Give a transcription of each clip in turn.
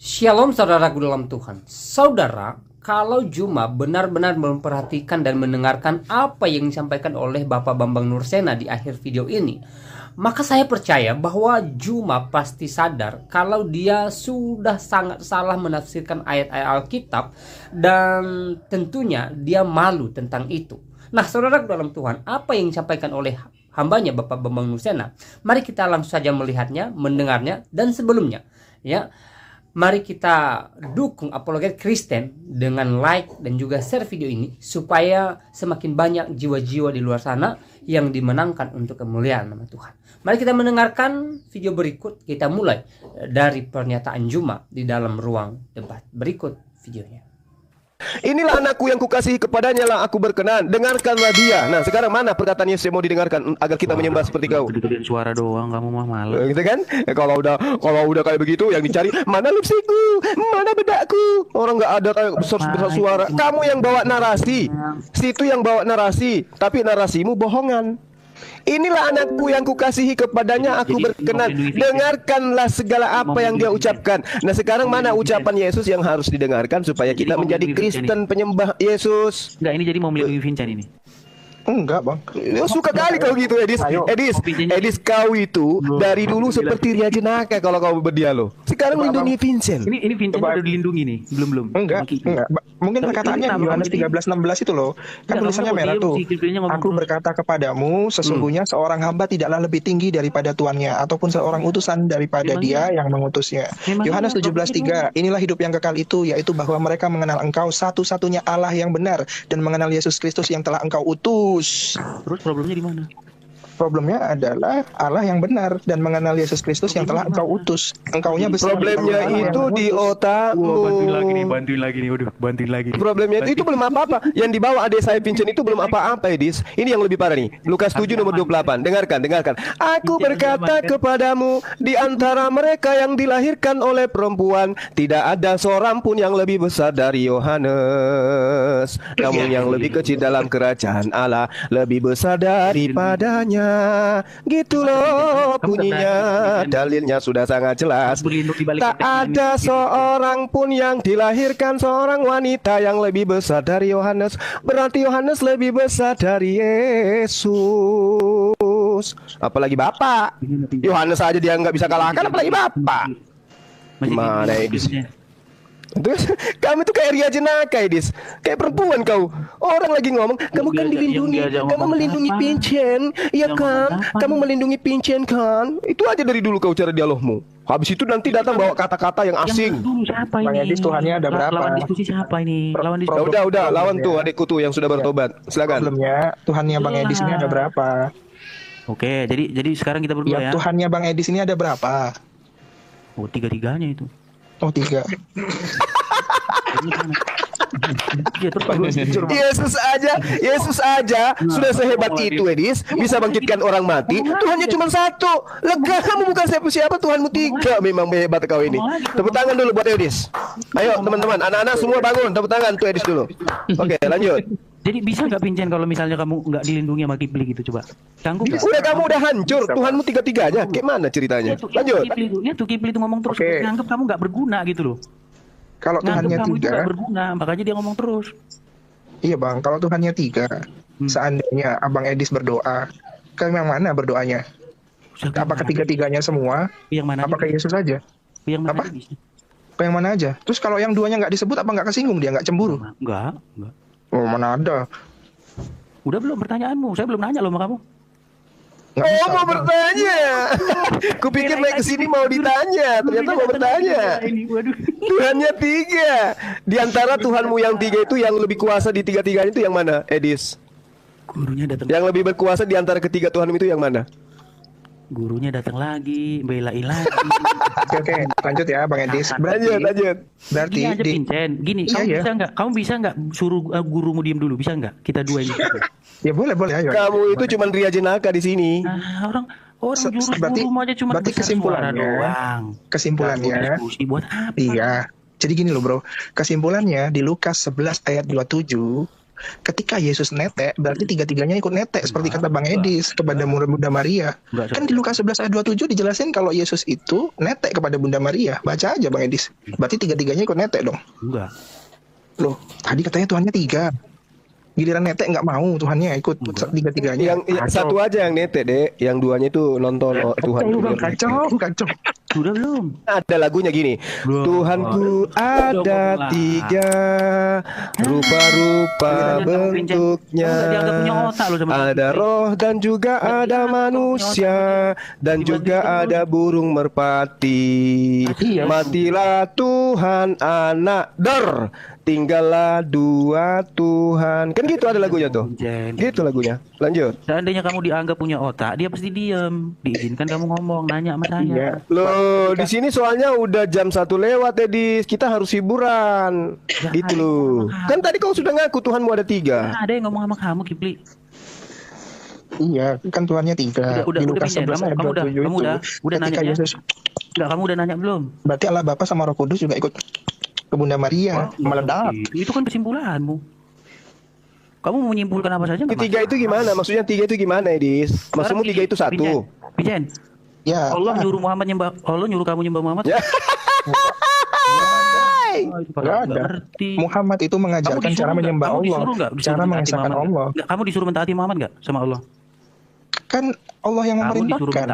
Shalom saudaraku dalam Tuhan. Saudara, kalau Juma benar-benar memperhatikan dan mendengarkan apa yang disampaikan oleh Bapak Bambang Nursena di akhir video ini, maka saya percaya bahwa Juma pasti sadar kalau dia sudah sangat salah menafsirkan ayat-ayat Alkitab, dan tentunya dia malu tentang itu. Nah, saudaraku dalam Tuhan, apa yang disampaikan oleh hambanya Bapak Bambang Nursena, mari kita langsung saja melihatnya, mendengarnya, dan sebelumnya ya, mari kita dukung Apologet Kristen dengan like dan juga share video ini supaya semakin banyak jiwa-jiwa di luar sana yang dimenangkan untuk kemuliaan nama Tuhan. Mari kita mendengarkan video berikut. Kita mulai dari pernyataan Juma di dalam ruang debat. Berikut videonya. Inilah anakku yang kukasihi, kepadanya lah aku berkenan, dengarkanlah dia. Nah, sekarang mana perkataan Yesus yang mau didengarkan agar kita menyembah seperti kau? Gedein suara doang, kamu mah malu. Gitu kan? Kalau udah kayak begitu, yang dicari mana lipstickku, mana bedakku. Orang nggak ada kayak besar suara. Kamu yang bawa narasi, situ yang bawa narasi, tapi narasimu bohongan. Inilah anakku yang kukasihi, kepadanya aku berkenan, dengarkanlah segala apa yang dia ucapkan. Nah, sekarang mana ucapan Yesus yang harus didengarkan supaya kita menjadi Kristen penyembah Yesus? Enggak, ini jadi mau melindungi Vincent ini. Enggak, Bang. Ya, suka kali kau gitu, Edis. Edis, kau itu dari dulu seperti Ria Jenaka kalau kau berdialog. Sekarang melindungi Vincent. Ini Vincent udah dilindungi nih, belum. Enggak. Mungkin perkataannya di Yohanes 13:16 itu loh. Kan tulisannya merah tuh. Aku berkata kepadamu, sesungguhnya seorang hamba tidaklah lebih tinggi daripada tuannya, ataupun seorang utusan daripada dia yang mengutusnya. Yohanes 17:3. Inilah hidup yang kekal itu, yaitu bahwa mereka mengenal Engkau satu-satunya Allah yang benar, dan mengenal Yesus Kristus yang telah Engkau utus. Terus problemnya di mana? Problemnya adalah Allah yang benar dan mengenal Yesus Kristus yang telah Engkau utus. Engkaunya besar. Problemnya itu di otakmu. Bantuin lagi nih. Problemnya itu belum apa-apa. Yang dibawa adik saya Vincent itu belum apa-apa, Edis. Ini yang lebih parah nih. Lukas 7 nomor 28. Dengarkan. Aku berkata kepadamu, di antara mereka yang dilahirkan oleh perempuan, tidak ada seorang pun yang lebih besar dari Yohanes. Namun yang lebih kecil dalam kerajaan Allah lebih besar daripadanya. Gitu loh bunyinya. Dalilnya sudah sangat jelas. Tak ada seorang pun yang dilahirkan seorang wanita yang lebih besar dari Yohanes. Berarti Yohanes lebih besar dari Yesus. Apalagi Bapak. Yohanes aja dia nggak bisa kalahkan, apalagi Bapak. Gimana Edis? Terus kamu tuh kayak Ria Jenaka, Edis. Kayak perempuan kau. Orang lagi ngomong, kamu kan dilindungi, kamu melindungi Vincent, iya kan? Kamu melindungi Vincent kan? Itu aja dari dulu kau cara dialogmu. Habis itu nanti datang bawa kata-kata yang asing. Siapa ini? Bang Edis, Tuhannya ada berapa? Lawan diskusi siapa ini? Lawan diskusi. Udah, lawan tuh adikku tuh yang sudah bertobat. Silakan. Problemnya Tuhannya Bang Edis ini ada berapa? Oke, jadi sekarang kita berdua ya. Tuhannya Bang Edis ini ada berapa? Oh, tiga-tiganya itu. Oh, 3. Yesus aja sudah sehebat itu, Edis, bisa bangkitkan orang mati. Tuhannya cuma satu. Lega, kamu bukan siapa-siapa, Tuhanmu 3. Memang hebat kau ini. Tepuk tangan dulu buat Edis. Ayo teman-teman, anak-anak semua bangun, tepuk tangan tuh Edis dulu. Oke, lanjut. Jadi bisa nggak Vincent kalau misalnya kamu nggak dilindungi sama Kipli gitu, coba? Sanggup nggak? Udah kamu udah hancur, Tuhanmu 3-3 aja. Kayak mana ceritanya? Lanjut. Kipli itu ngomong terus, nganggep kamu nggak berguna gitu loh. Kalau Tuhannya 3, gak berguna, makanya dia ngomong terus. Iya Bang, kalau Tuhannya 3, seandainya Abang Edis berdoa, ke yang mana berdoanya? Apakah ketiga-tiganya semua? Yang mana? Apakah Yesus aja? Yang mana? Ke yang mana aja? Terus kalau yang duanya nggak disebut, apa nggak kesinggung dia, nggak cemburu? Enggak. Oh, mana ada? Udah belum pertanyaanmu? Saya belum nanya loh sama kamu. Mau bertanya. Kupikir naik ke sini mau ditanya, ternyata mau bertanya. Tuhannya 3. Di antara Tuhanmu yang 3 itu yang lebih kuasa di 3-tiganya itu yang mana, Edis? Gurunya datang. Yang lebih berkuasa di antara ketiga Tuhanmu itu yang mana? Gurunya datang lagi, belain lagi. Oke, lanjut ya Bang Edis. Lanjut. Berarti gini aja Vincent, gini, kamu bisa nggak suruh gurumu diem dulu, bisa nggak? Kita dua ini. Ya boleh ayo. Kamu itu cuma Ria Jenaka di sini. Nah, orang jurus gurumu aja cuma berarti kesimpulannya diskusi buat apa? Iya. Jadi gini loh bro, kesimpulannya di Lukas 11 ayat 27, ketika Yesus netek, berarti tiga-tiganya ikut netek seperti kata Bang Edis kepada Bunda Maria. Kan di Lukas 11 ayat 27 dijelasin kalau Yesus itu netek kepada Bunda Maria. Baca aja Bang Edis. Berarti tiga-tiganya ikut netek dong. Enggak. Loh, tadi katanya Tuhannya 3. Giliran netek nggak mau Tuhannya ikut tiga-tiganya. Yang satu aja yang netek, Dek. Yang duanya itu nonton Tuhan. Kacau. Sudah belum? Ada lagunya gini. Tuhanku ada 3, rupa-rupa bentuknya. Ada roh dan juga ada manusia, dan juga ada burung merpati. Matilah Tuhan anak tinggallah 2 Tuhan. Kan gitu ada lagunya tuh. Gitu lagunya. Lanjut. Seandainya kamu dianggap punya otak, dia pasti diam. Diizinkan kamu ngomong, nanya sama saya. Loh, di sini soalnya udah jam 1 lewat, Edis. Kita harus hiburan. Gitu loh. Kan tadi kau sudah ngaku Tuhanmu ada 3. Ada yang ngomong sama kamu, Kipli. Iya, kan Tuhannya 3. Di Lukas 11 ayat 27 kamu udah nanya ya? Enggak, kamu udah nanya belum? Berarti Allah Bapa sama Roh Kudus juga ikut ke Bunda Maria, meledak. Itu kan kesimpulanmu. Kamu menyimpulkan apa saja? 3 itu gimana? Maksudnya 3 itu gimana, Edis? Maksudmu 3 itu 1? Pijen. Ya. Allah nyuruh kamu nyembah Muhammad. Ya. Gak ada. Muhammad itu mengajarkan cara menyembah Allah, cara mengesahkan Allah. Kamu disuruh mentaati Muhammad nggak sama Allah? Kan Allah yang memerintahkan.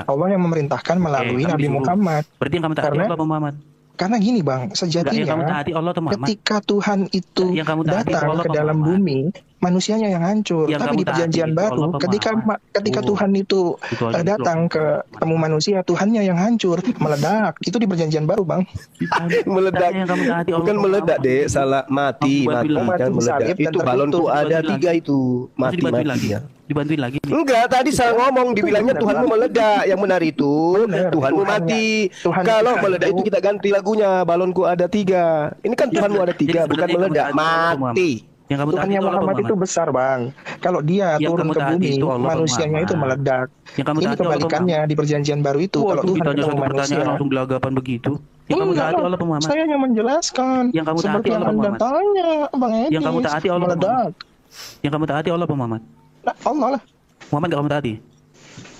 Allah yang memerintahkan melalui Nabi Muhammad. Berarti yang kamu taati Allah Muhammad. Karena gini Bang, sejatinya ketika Tuhan itu datang ke dalam bumi, manusianya yang hancur. Tapi di perjanjian baru, ketika Tuhan itu datang ke temu manusia, Tuhannya yang hancur, meledak. Itu di perjanjian baru Bang. Meledak. Bukan meledak, Dek. Salah, mati kan meledak. Itu balonku ada 3 itu. Mati lagi. Dibantuin lagi nih. Enggak, tadi saya ngomong dibilangnya Tuhanmu meledak. Yang benar itu Tuhanmu mati. Kalau meledak itu kita ganti lagunya. Balonku ada 3. Ini kan Tuhanmu ada 3, bukan meledak. Mati. Tuhannya Muhammad itu besar Bang. Kalau dia turun ke bumi, manusianya itu meledak. Ini kebalikannya di perjanjian baru itu. Kalau Tuhan ketemu manusia langsung gelagapan begitu. Yang kamu taati Allah Muhammad. Saya hanya menjelaskan. Yang kamu taati Allah Muhammad. Bang Edis. Yang kamu taati Allah Muhammad. Yang kamu taati Allah Muhammad. Allah lah. Muhammad gak kamu taati?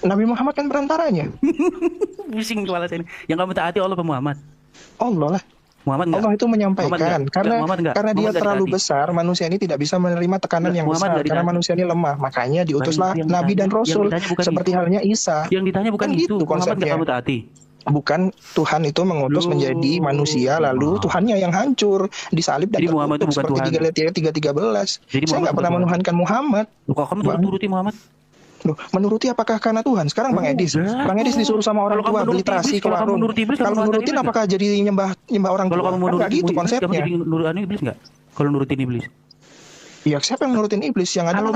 Nabi Muhammad kan perantaranya. Pusing kepala saya ini. Yang kamu taati Allah Muhammad? Allah lah. Muhammad Allah itu menyampaikan karena dia terlalu besar, manusia ini tidak bisa menerima tekanan yang besar karena manusia ini lemah. Makanya diutuslah Nabi dan Rasul seperti halnya Isa. Yang ditanya bukan itu. Muhammad gak kamu taati? Bukan Tuhan itu mengutus menjadi manusia lalu Tuhannya yang hancur disalib dan terkutuk seperti 3:13. Saya nggak pernah menuhankan Muhammad. Kok kamu menuruti Muhammad? Loh, menuruti apakah karena Tuhan? Sekarang Bang Edis disuruh sama orang tua beli terasi ke warung. Kalau menurutin apakah jadi nyembah orang tua? Kalau kamu menuruti gitu konsepnya. Kamu jadi nurutin iblis nggak? Kalau nurutin iblis? Iya, siapa yang nurutin iblis? Yang ada kalau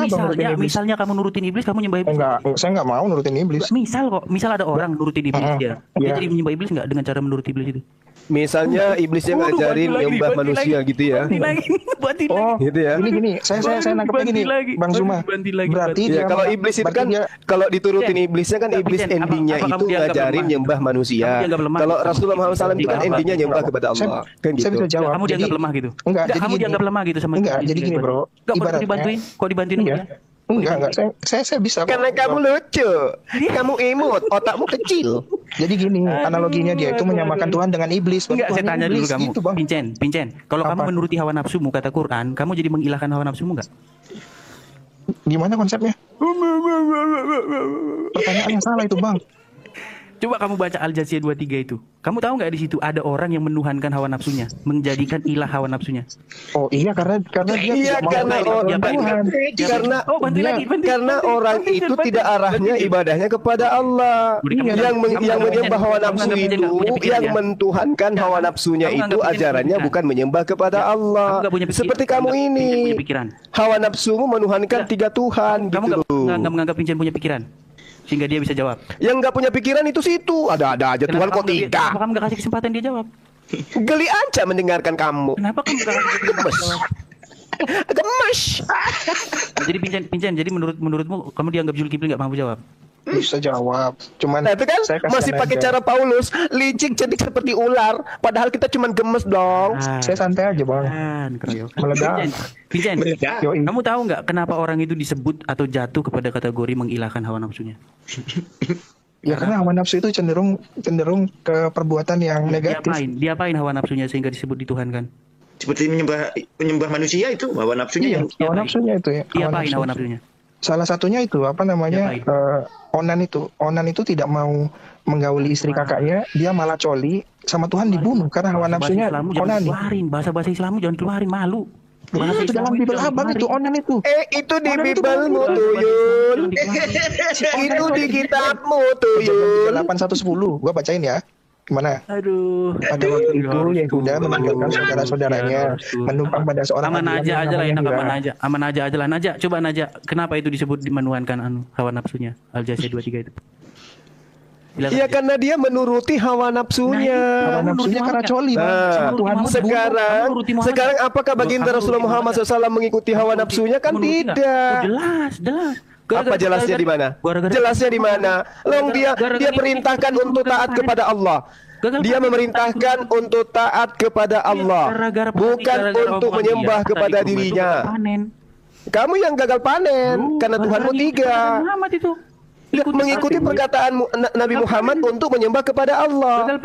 misalnya kamu nurutin iblis, kamu nyembah iblis? Enggak, saya nggak mau nurutin iblis. Misal ada orang nurutin iblis dia jadi menyembah iblis nggak dengan cara menuruti iblis itu? Misalnya iblisnya ngajarin nyembah manusia gitu ya. Gitu ya. Gini, saya nangkepnya gini, Bang Zuma. Berarti ya, kalau iblis itu kan kalau diturutin iblisnya kan iblis endingnya itu ngajarin nyembah manusia. Kalau Rasulullah Muhammad SAW itu kan endingnya nyembah kepada Allah. Kan gitu. Saya bisa jawab. Kamu dianggap lemah gitu? Enggak, kamu dianggap lemah gitu sama enggak, jadi gini bro. Kok dibantuin? Kok dibantuin ya? Enggak, saya bisa. Karena kamu lucu, kamu imut, otakmu kecil. Jadi gini, analoginya dia itu menyamakan Tuhan dengan iblis. Enggak, saya tanya dulu kamu, gitu, Pincen. Kalau kamu menuruti hawa nafsumu, kata Quran, kamu jadi mengilahkan hawa nafsumu enggak? Gimana konsepnya? Pertanyaannya salah itu Bang. Coba kamu baca Al-Jathiyah 23 itu. Kamu tahu nggak di situ ada orang yang menuhankan hawa nafsunya, menjadikan ilah hawa nafsunya. Oh iya, karena dia karena orang itu tidak arahnya ibadahnya kepada Allah. Yang menyembah hawa nafsu itu, yang mentuhankan hawa nafsunya itu ajarannya bukan menyembah kepada Allah. Seperti kamu ini, hawa nafsumu menuhankan 3 Tuhan. Kamu nggak menganggap Pincen punya pikiran? Sehingga dia bisa jawab. Yang nggak punya pikiran itu situ. Ada aja Tuhan kok 3. Kenapa kamu nggak kasih kesempatan dia jawab? Geli aja mendengarkan kamu. Kenapa kamu nggak kasih kesempatan? Gemes. Jadi Pincen, jadi menurutmu kamu dianggap Zulkifli nggak mampu jawab? Bisa jawab. Cuman Nah, itu kan saya kasihan masih pakai aja. cara Paulus, licik cedik seperti ular, padahal kita cuma gemes dong. Saya santai aja, Bang. Keroyokan. Meledak. Vincent, Yoi. kamu tahu nggak kenapa orang itu disebut atau jatuh kepada kategori mengilahkan hawa nafsunya? Ya karena hawa nafsu itu cenderung ke perbuatan yang negatif. Diapain hawa nafsunya sehingga disebut dituhankan? Seperti menyembah manusia itu hawa nafsunya yang Hawa nafsunya itu ya. Diapain hawa nafsunya? Salah satunya itu apa namanya? Onan itu. Onan itu tidak mau menggauli istri kakaknya, dia malah coli sama Tuhan dibunuh karena hawa nafsunya onani. Bahasa Islammu jangan keluarin, malu. Itu dalam Bible abang itu onan itu. Itu di Bibelmu Tuyul. Itu di kitabmu Tuyul. 8110, gua bacain ya. Gimana? Aduh. Pada waktu itu Yehuda memanggilkan saudara-saudaranya menumpang pada seorang Aman aja lah enak, aman aja lah. Naja, coba Naja, kenapa itu disebut menuhankan hawa nafsunya? Al-Jasiyah 23 itu. Iya karena dia menuruti hawa nafsunya. Hawa nafsunya karena coli, Bang. Sama Tuhan Sekarang apakah baginda Rasulullah Muhammad SAW mengikuti hawa nafsunya? Kan tidak. Jelas. Apa jelasnya di mana? Jelasnya di mana? Dia perintahkan untuk taat kepada Allah. Dia memerintahkan untuk taat kepada Allah, bukan untuk menyembah kepada dirinya. Kamu yang gagal panen karena Tuhanmu tiga. Mengikuti perkataan Nabi Muhammad untuk menyembah kepada Allah.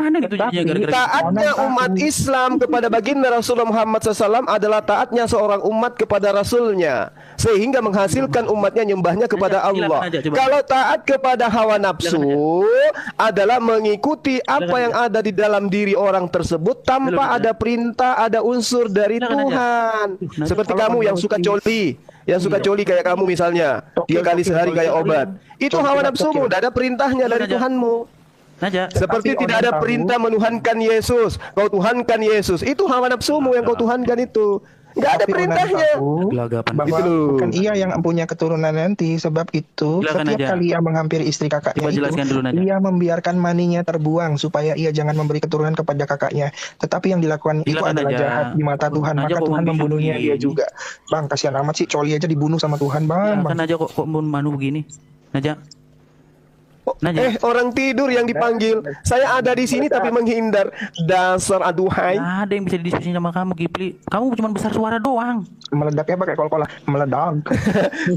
Taatnya umat Islam kepada baginda Rasulullah Muhammad SAW adalah taatnya seorang umat kepada Rasulnya, sehingga menghasilkan umatnya nyembahnya kepada Allah. Kalau taat kepada hawa nafsu adalah mengikuti apa yang ada di dalam diri orang tersebut tanpa ada perintah, ada unsur dari Tuhan. Seperti kamu yang suka coli. Yang suka coli kayak kamu misalnya, 3 kali sehari kayak obat. Itu hawa nafsumu, tidak ada perintahnya dari Tuhanmu. Seperti tidak ada perintah menuhankan Yesus. Kau tuhankan Yesus. Itu hawa nafsumu yang kau tuhankan itu. Nggak ada perintahnya. Bahwa bukan ia yang punya keturunan nanti. Sebab itu setiap kali ia menghampiri istri kakaknya itu, ia membiarkan maninya terbuang supaya ia jangan memberi keturunan kepada kakaknya. Tetapi yang dilakukan itu adalah jahat di mata Tuhan. Maka Tuhan membunuhnya dia juga. Bang, kasihan amat sih, coli aja dibunuh sama Tuhan, Bang. Kan aja kok manu begini. Naja. Orang tidur yang dipanggil. Saya ada di sini tapi menghindar. Dasar aduhai. Ada yang bisa didiskusi sama kamu, Kipli. Kamu cuma besar suara doang. Meledaknya pakai kol-kolah. Meledak.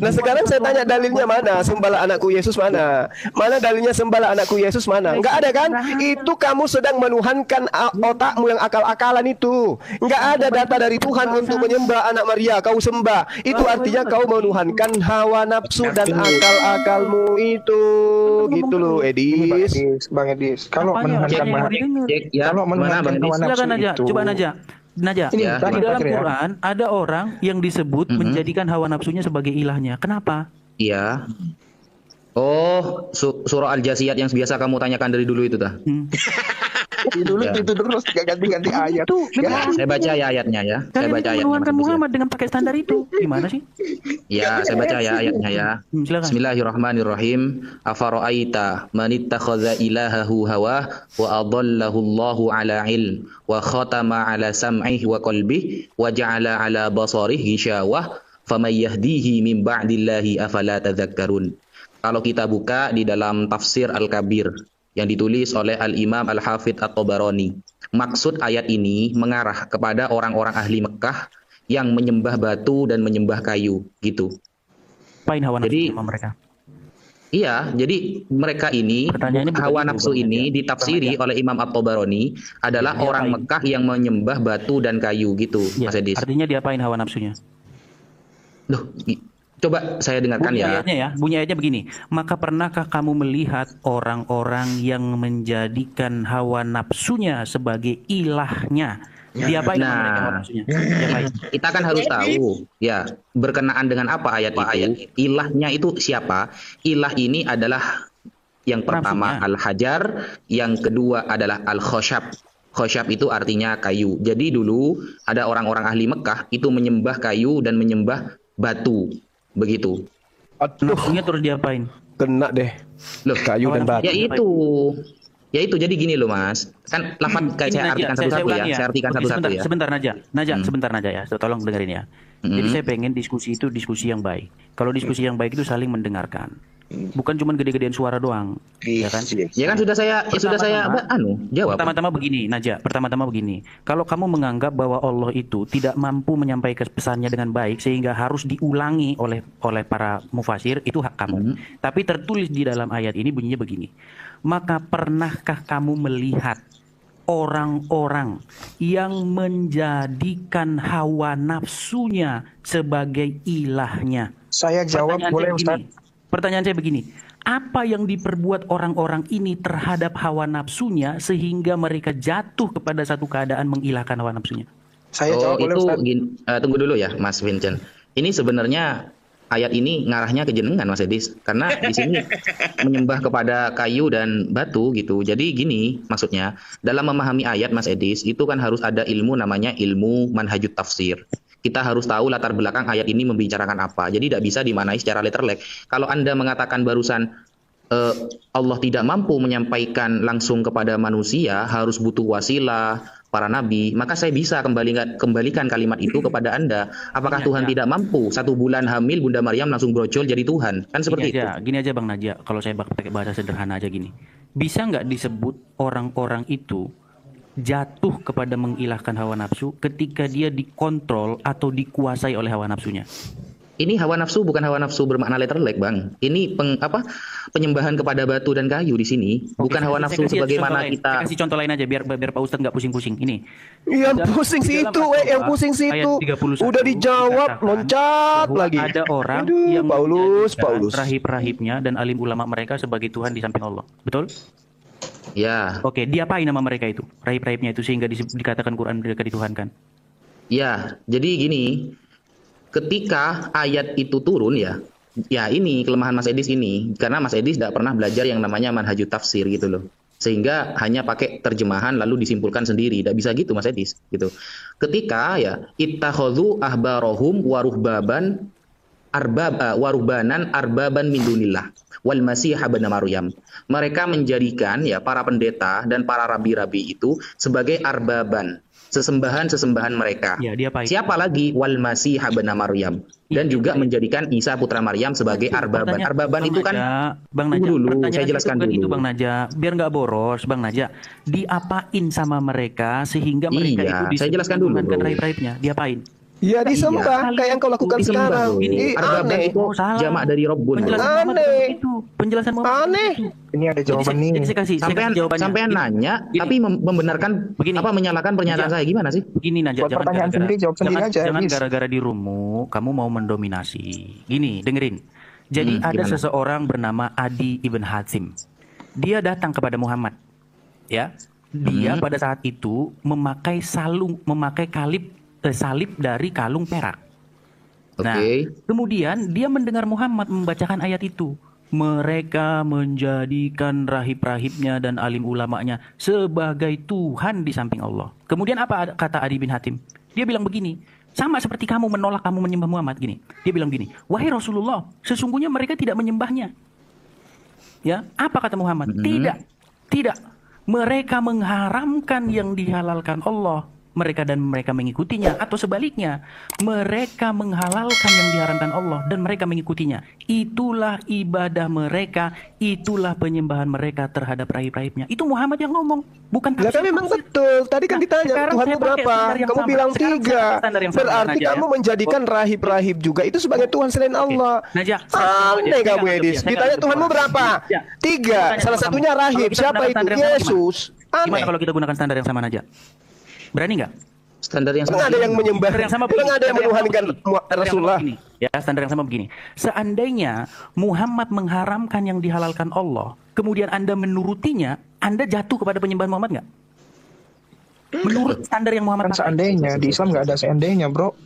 Nah sekarang saya tanya dalilnya mana? Sembahlah anakku Yesus mana? Mana dalilnya sembahlah anakku Yesus mana? Enggak ada kan? Itu kamu sedang menuhankan otakmu yang akal-akalan itu. Enggak ada data dari Tuhan untuk menyembah anak Maria. Kau sembah. Itu artinya kau menuhankan hawa nafsu dan akal-akalmu itu. Gitu loh, Edis. Bang Edis. Kalau menuhankan hawa nafsu itu. Coba Naja, di dalam Quran ada orang yang disebut menjadikan hawa nafsunya sebagai ilahnya. Kenapa? Iya. Oh, surah Al-Jasiyah yang biasa kamu tanyakan dari dulu itu dah. Itu terus ganti-ganti ayat. Saya baca ya ayatnya ya. Saya baca ayatnya. Menuhankan Muhammad dengan pakai standar itu. Gimana sih? Ya, saya baca ya ayatnya ya. Bismillahirrahmanirrahim. Afara'aita man ittakhadha ilahahu hawa wa adallahu Allahu ala ilm wa khatama ala sam'ihi wa qalbihi wa ja'ala ala basarihi ghishawah faman yahdihi min ba'dillahi afala tadhakkarun. Kalau kita buka di dalam tafsir Al-Kabir yang ditulis oleh Al-Imam Al-Hafidh At-Tabarani. Maksud ayat ini mengarah kepada orang-orang ahli Mekah yang menyembah batu dan menyembah kayu gitu. Apain hawa nafsu sama mereka? Iya, jadi mereka ini hawa nafsu ini ditafsiri oleh Imam At-Tabarani adalah orang Mekah yang menyembah batu dan kayu gitu, Mas Edis. Artinya diapain hawa nafsunya? Loh, coba saya dengarkan Bunyi ayatnya begini. Maka pernahkah kamu melihat orang-orang yang menjadikan hawa nafsunya sebagai ilahnya? Diapain hawa nafsunya? Kita kan harus tahu ya berkenaan dengan apa ayat itu. Ilahnya itu siapa? Ilah ini adalah yang pertama Al-Hajar, yang kedua adalah Al-Khoshab. Khoshab itu artinya kayu. Jadi dulu ada orang-orang ahli Mekah itu menyembah kayu dan menyembah batu. Begitu. Nafsunya terus diapain? Kena deh. Loh, kayu dan batu. Ya itu. Jadi gini loh Mas. Kan lafaz kayak Ini saya Najak, artikan satu-satu ya. ulangi Saya artikan Oke, satu-satu ya. Sebentar Najak, sebentar Najak ya. Tolong dengerin ya. Jadi saya pengen diskusi itu diskusi yang baik. Kalau diskusi yang baik itu saling mendengarkan. Bukan cuma gede-gedean suara doang, ya kan? Ya kan sudah saya jawab. Pertama-tama begini, Najak. Pertama-tama begini. Kalau kamu menganggap bahwa Allah itu tidak mampu menyampaikan pesannya dengan baik sehingga harus diulangi oleh para mufasir, itu hak kamu. Tapi tertulis di dalam ayat ini bunyinya begini. Maka pernahkah kamu melihat orang-orang yang menjadikan hawa nafsunya sebagai ilahnya? Saya jawab boleh Ustaz? Pertanyaan saya begini, apa yang diperbuat orang-orang ini terhadap hawa nafsunya sehingga mereka jatuh kepada satu keadaan mengilahkan hawa nafsunya? Saya jawab boleh Ustaz? Tunggu dulu ya Mas Vincent. Ini sebenarnya ayat ini ngarahnya ke jenengan Mas Edis, karena di sini menyembah kepada kayu dan batu gitu. Jadi gini maksudnya, dalam memahami ayat Mas Edis itu kan harus ada ilmu namanya ilmu manhajut tafsir. Kita harus tahu latar belakang ayat ini membicarakan apa. Jadi tidak bisa dimaknai secara letterlek. Kalau Anda mengatakan barusan Allah tidak mampu menyampaikan langsung kepada manusia, harus butuh wasilah para nabi, maka saya bisa kembalikan kalimat itu kepada Anda. Apakah Tuhan tidak mampu 1 bulan hamil Bunda Maryam langsung brojol jadi Tuhan? Kan seperti itu. Gini aja Bang Najak, kalau saya pakai bahasa sederhana aja gini. Bisa nggak disebut orang-orang itu jatuh kepada mengilahkan hawa nafsu ketika dia dikontrol atau dikuasai oleh hawa nafsunya? Ini hawa nafsu bukan hawa nafsu bermakna letterlek, Bang. Ini penyembahan kepada batu dan kayu di sini, bukan hawa nafsu sebagaimana kita. Saya kasih contoh lain aja biar Pak Ustadz nggak pusing-pusing. Ini. Yang pusing sih itu, yang pusing sih itu. Udah dijawab, loncat lagi. Ada orang yang Paulus. rahib-rahibnya dan alim ulama mereka sebagai Tuhan di samping Allah. Betul? Ya. Oke, diapain nama mereka itu? Rahib-rahibnya itu sehingga dikatakan Quran mereka dituhankan. Ya, jadi gini. Ketika ayat itu turun ya ini kelemahan Mas Edis ini, karena Mas Edis tidak pernah belajar yang namanya manhajut tafsir gitu loh, sehingga hanya pakai terjemahan lalu disimpulkan sendiri. Tidak bisa gitu Mas Edis gitu. Ketika ya ittakhadhu ahbarahum waruhbanan arbaban min dunillah wal masih ibn Maryam, mereka menjadikan ya para pendeta dan para rabi-rabi itu sebagai arbaban, sesembahan mereka. Ya, siapa lagi? Wal Masih ibn Maryam. Dan juga menjadikan Isa putra Maryam sebagai arbaban. Arbaban itu kan Bang Najak, dulu saya jelaskan dulu. Itu Bang Najak, biar nggak boros Bang Najak. Diapain sama mereka sehingga mereka itu saya jelaskan dulu. Rahib-rahibnya diapain? Ya disembah kayak yang kau lakukan sekarang. Arbaban itu jamak dari Rabbun. Penjelasan Muhammad aneh. Ini ada jawaban nih. Sampean nanya tapi membenarkan menyalahkan pernyataan saya gimana sih? Gini Najak, pertanyaan sendiri jawab sendiri aja. Jangan gara-gara di rumah kamu mau mendominasi. Gini, dengerin. Jadi ada seseorang bernama Adi ibn Hatim. Dia datang kepada Muhammad. Ya. Dia pada saat itu memakai salib dari kalung perak. Nah, kemudian dia mendengar Muhammad membacakan ayat itu. Mereka menjadikan rahib-rahibnya dan alim ulamanya sebagai Tuhan di samping Allah. Kemudian apa kata Adi bin Hatim? Dia bilang begini, sama seperti kamu menolak kamu menyembah Muhammad gini. Dia bilang gini, wahai Rasulullah, sesungguhnya mereka tidak menyembahnya. Ya, apa kata Muhammad? Tidak. Mereka mengharamkan yang dihalalkan Allah. Mereka mengikutinya, atau sebaliknya mereka menghalalkan yang diharamkan Allah dan mereka mengikutinya. Itulah ibadah mereka, itulah penyembahan mereka terhadap rahib-rahibnya. Itu Muhammad yang ngomong, bukan tafsir. Kan memang betul. Tadi kan ditanya Tuhanmu berapa? Kamu bilang 3. Berarti kamu menjadikan rahib-rahib juga itu sebagai Tuhan selain Allah. Aneh kamu Edis. Ditanya Tuhanmu berapa? 3. Salah satunya rahib. Siapa itu? Yesus. Gimana kalau kita gunakan standar yang sama aja? Berani nggak? Standar yang sama. Ada yang menyembah. Ada yang menuhankan Rasulullah. Ya, standar yang sama begini. Seandainya Muhammad mengharamkan yang dihalalkan Allah, kemudian Anda menurutinya, Anda jatuh kepada penyembahan Muhammad nggak? Menurut standar yang Muhammad. Seandainya di Islam nggak ada seandainya, bro.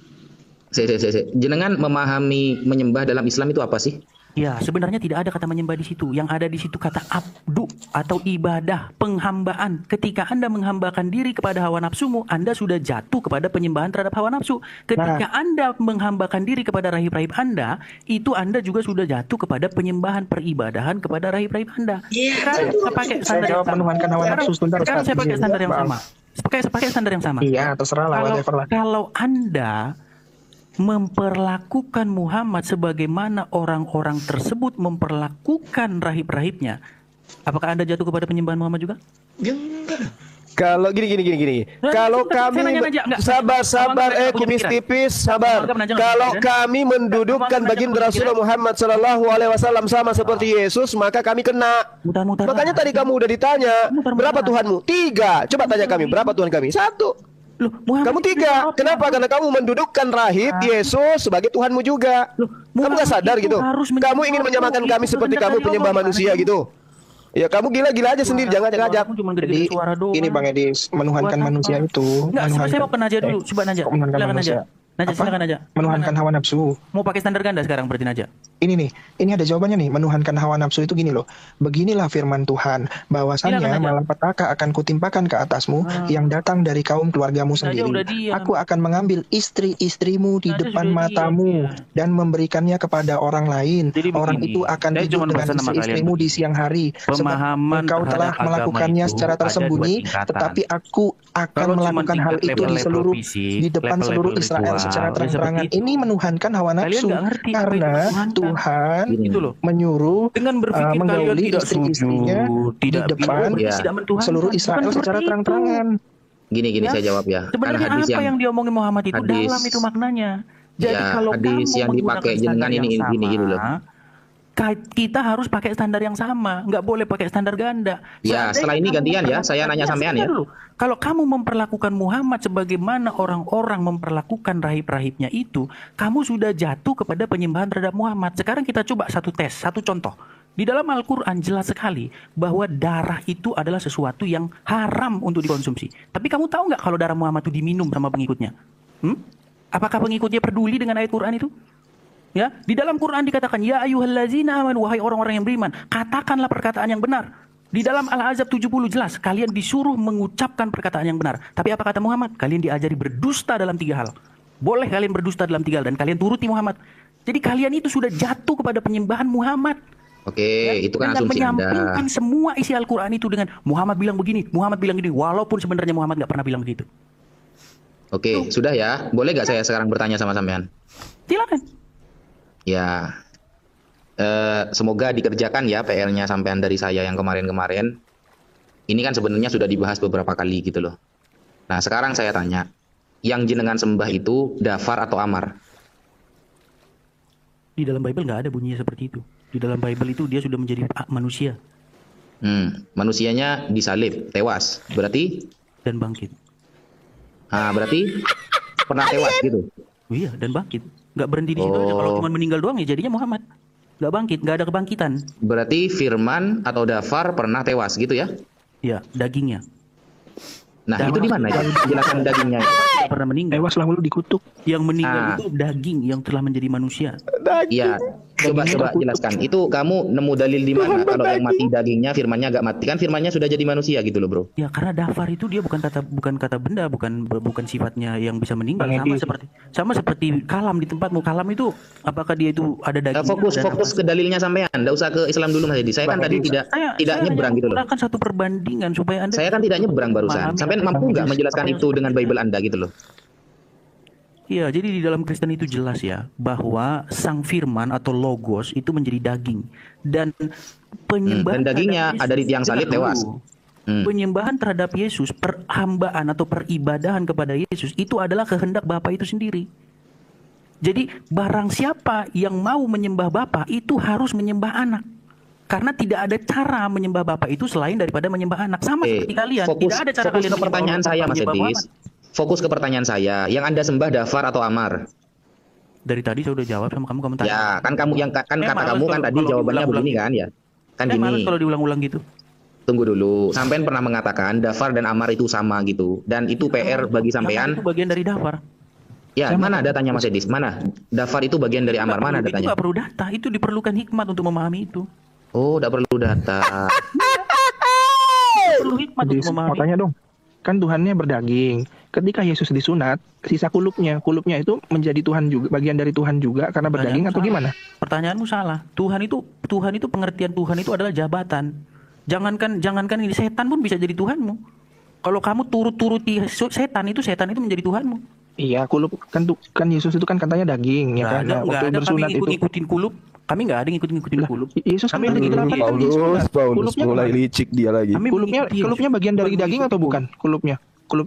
Jenengan memahami menyembah dalam Islam itu apa sih? Ya, sebenarnya tidak ada kata menyembah di situ. Yang ada di situ kata abdu atau ibadah, penghambaan. Ketika Anda menghambakan diri kepada hawa nafsumu, Anda sudah jatuh kepada penyembahan terhadap hawa nafsu. Ketika Anda menghambakan diri kepada rahib-rahib Anda, itu Anda juga sudah jatuh kepada penyembahan peribadahan kepada rahib-rahib Anda. Sekarang saya pakai standar yang sama. Sekarang saya pakai standar yang sama. Pakai standar yang sama. Iya, terserah lah, whatever lah. Kalau Anda memperlakukan Muhammad sebagaimana orang-orang tersebut memperlakukan rahib-rahibnya, apakah Anda jatuh kepada penyembahan Muhammad juga? Kalau gini. Kalau kami sabar, kumis tipis, sabar. Kalau kami mendudukkan baginda Rasulullah Muhammad Sallallahu Alaihi Wasallam sama seperti Yesus, maka kami kena. Makanya tadi kamu udah ditanya, berapa Tuhanmu? 3. Coba tanya kami, berapa Tuhan kami? 1. Loh, kamu 3. Kenapa? Karena kamu mendudukkan rahib Yesus sebagai Tuhanmu juga. Kamu gak sadar gitu? Kamu ingin menyamakan kami seperti kamu penyembah manusia gitu? Ya kamu gila-gila aja sendiri, jangan ngajak. Jadi ini Bang Edis, menuhankan manusia itu. Saya mau Naja dulu, coba Naja. Silakan Naja. Silakan Naja. Menuhankan hawa nafsu. Mau pakai standar ganda sekarang berarti Naja. Ini ada jawabannya nih. Menuhankan hawa nafsu itu gini loh. Beginilah firman Tuhan, bahwasannya malapetaka akan kutimpakan ke atasmu yang datang dari kaum keluargamu sendiri. Aku akan mengambil istri-istrimu di depan matamu dan memberikannya kepada orang lain. Orang itu akan tidur dengan istri-istrimu di siang hari. Sebab engkau telah melakukannya secara tersembunyi, tetapi aku akan melakukan hal itu di depan seluruh Israel secara terang-terangan. Ini menuhankan hawa nafsu karena Tuhan menyuruh dengan berpikir menggauli istri-istrinya di depan seluruh Israel secara terang-terangan. Gini saya jawab ya. Sebenarnya apa yang diomongin Muhammad itu dalam itu maknanya. Jadi kalau hadis yang dipakai jenengan ini gitu loh. Kita harus pakai standar yang sama, nggak boleh pakai standar ganda. Ya, setelah ini gantian ya, saya nanya sampean ya. Kalau kamu memperlakukan Muhammad sebagaimana orang-orang memperlakukan rahib-rahibnya itu, kamu sudah jatuh kepada penyembahan terhadap Muhammad. Sekarang kita coba satu contoh. Di dalam Al-Quran jelas sekali bahwa darah itu adalah sesuatu yang haram untuk dikonsumsi. Tapi kamu tahu nggak kalau darah Muhammad itu diminum sama pengikutnya? Apakah pengikutnya peduli dengan ayat Quran itu? Ya, di dalam Quran dikatakan ya ayyuhallazina amanu, wahai orang-orang yang beriman, katakanlah perkataan yang benar. Di dalam Al-Ahzab 70 jelas kalian disuruh mengucapkan perkataan yang benar. Tapi apa kata Muhammad? Kalian diajari berdusta dalam 3 hal. Boleh kalian berdusta dalam 3 hal dan kalian turuti Muhammad. Jadi kalian itu sudah jatuh kepada penyembahan Muhammad. Oke, itu kan asumsi Anda. Menyampingkan semua isi Al-Quran itu dengan Muhammad bilang begini, Muhammad bilang gini, walaupun sebenarnya Muhammad nggak pernah bilang begitu. Oke, sudah ya. Boleh nggak saya sekarang bertanya sama sampean? Silakan. Ya, semoga dikerjakan ya PR-nya sampean dari saya yang kemarin-kemarin. Ini kan sebenarnya sudah dibahas beberapa kali gitu loh. Nah, sekarang saya tanya, yang jenengan sembah itu Dafar atau Amar? Di dalam Bible nggak ada bunyinya seperti itu. Di dalam Bible itu dia sudah menjadi manusia. Manusianya disalib, tewas. Berarti? Dan bangkit. Berarti pernah tewas gitu? Oh iya, dan bangkit. Nggak berhenti di situ aja. Kalau cuma meninggal doang ya jadinya Muhammad. Nggak bangkit, nggak ada kebangkitan. Berarti Firman atau Dafar pernah tewas gitu ya? Iya, dagingnya. Nah, itu di mana ya? Penjelasan dagingnya. Pernah meninggal. Tewas lalu dikutuk. Yang meninggal itu daging yang telah menjadi manusia. Iya. Coba jelaskan. Itu kamu nemu dalil di mana kalau yang mati dagingnya, firmannya agak mati? Kan firmannya sudah jadi manusia gitu loh, Bro. Ya, karena Dafar itu dia bukan kata benda, bukan sifatnya yang bisa meninggal. Sama seperti kalam di tempatmu. Kalam itu apakah dia itu ada daging? Fokus ke dalilnya sampean. Enggak usah ke Islam dulu Mas Edi. Saya kan tadi tidak nyebrang gitu loh. Saya satu perbandingan supaya Anda. Saya kan tidak nyebrang barusan. Sampean mampu nggak menjelaskan itu dengan Bible Anda gitu loh? Iya, jadi di dalam Kristen itu jelas ya bahwa sang firman atau logos itu menjadi daging dan penyembahan dan dagingnya ada di tiang salib tewas. Penyembahan terhadap Yesus, perhambaan atau peribadahan kepada Yesus itu adalah kehendak Bapa itu sendiri. Jadi barang siapa yang mau menyembah Bapa itu harus menyembah anak. Karena tidak ada cara menyembah Bapa itu selain daripada menyembah anak. Sama seperti kalian, tidak ada cara kalian menyembah pertanyaan saya Mas Edis. Fokus ke pertanyaan saya. Yang Anda sembah Dafar atau Amar? Dari tadi saya udah jawab sama kamu tanya. Ya, kan kamu yang kata kamu kan tadi jawabannya begini kan ya. Kan gini. Kalau diulang-ulang gitu. Tunggu dulu. Sampean pernah mengatakan Dafar dan Amar itu sama gitu. Dan itu PR bagi sampean. Itu bagian dari Dafar. Ya, mana datanya Mas Edis? Mana? Dafar itu bagian dari Amar, mana Itu datanya? nggak perlu data, itu diperlukan hikmat untuk memahami itu. Oh, tidak perlu data. Perlu hikmat untuk memahami. Makanya dong, kan Tuhannya berdaging. Ketika Yesus disunat, sisa kulupnya itu menjadi Tuhan juga, bagian dari Tuhan juga karena berdaging atau gimana? Pertanyaanmu salah. Tuhan itu pengertian Tuhan itu adalah jabatan. Jangankan ini, setan pun bisa jadi Tuhanmu. Kalau kamu turut-turuti setan itu menjadi Tuhanmu. Iya, kulup kan Yesus itu kan katanya daging ya kan. Nah, waktu ada bersunat kami itu ngikutin kulup. Kami nggak ada ngikutin kulup. Yesus kan Kami lagi ngikutin kan Paulus kulupnya mulai licik dia lagi. Kami kulupnya bagian dari daging atau bukan? Kulup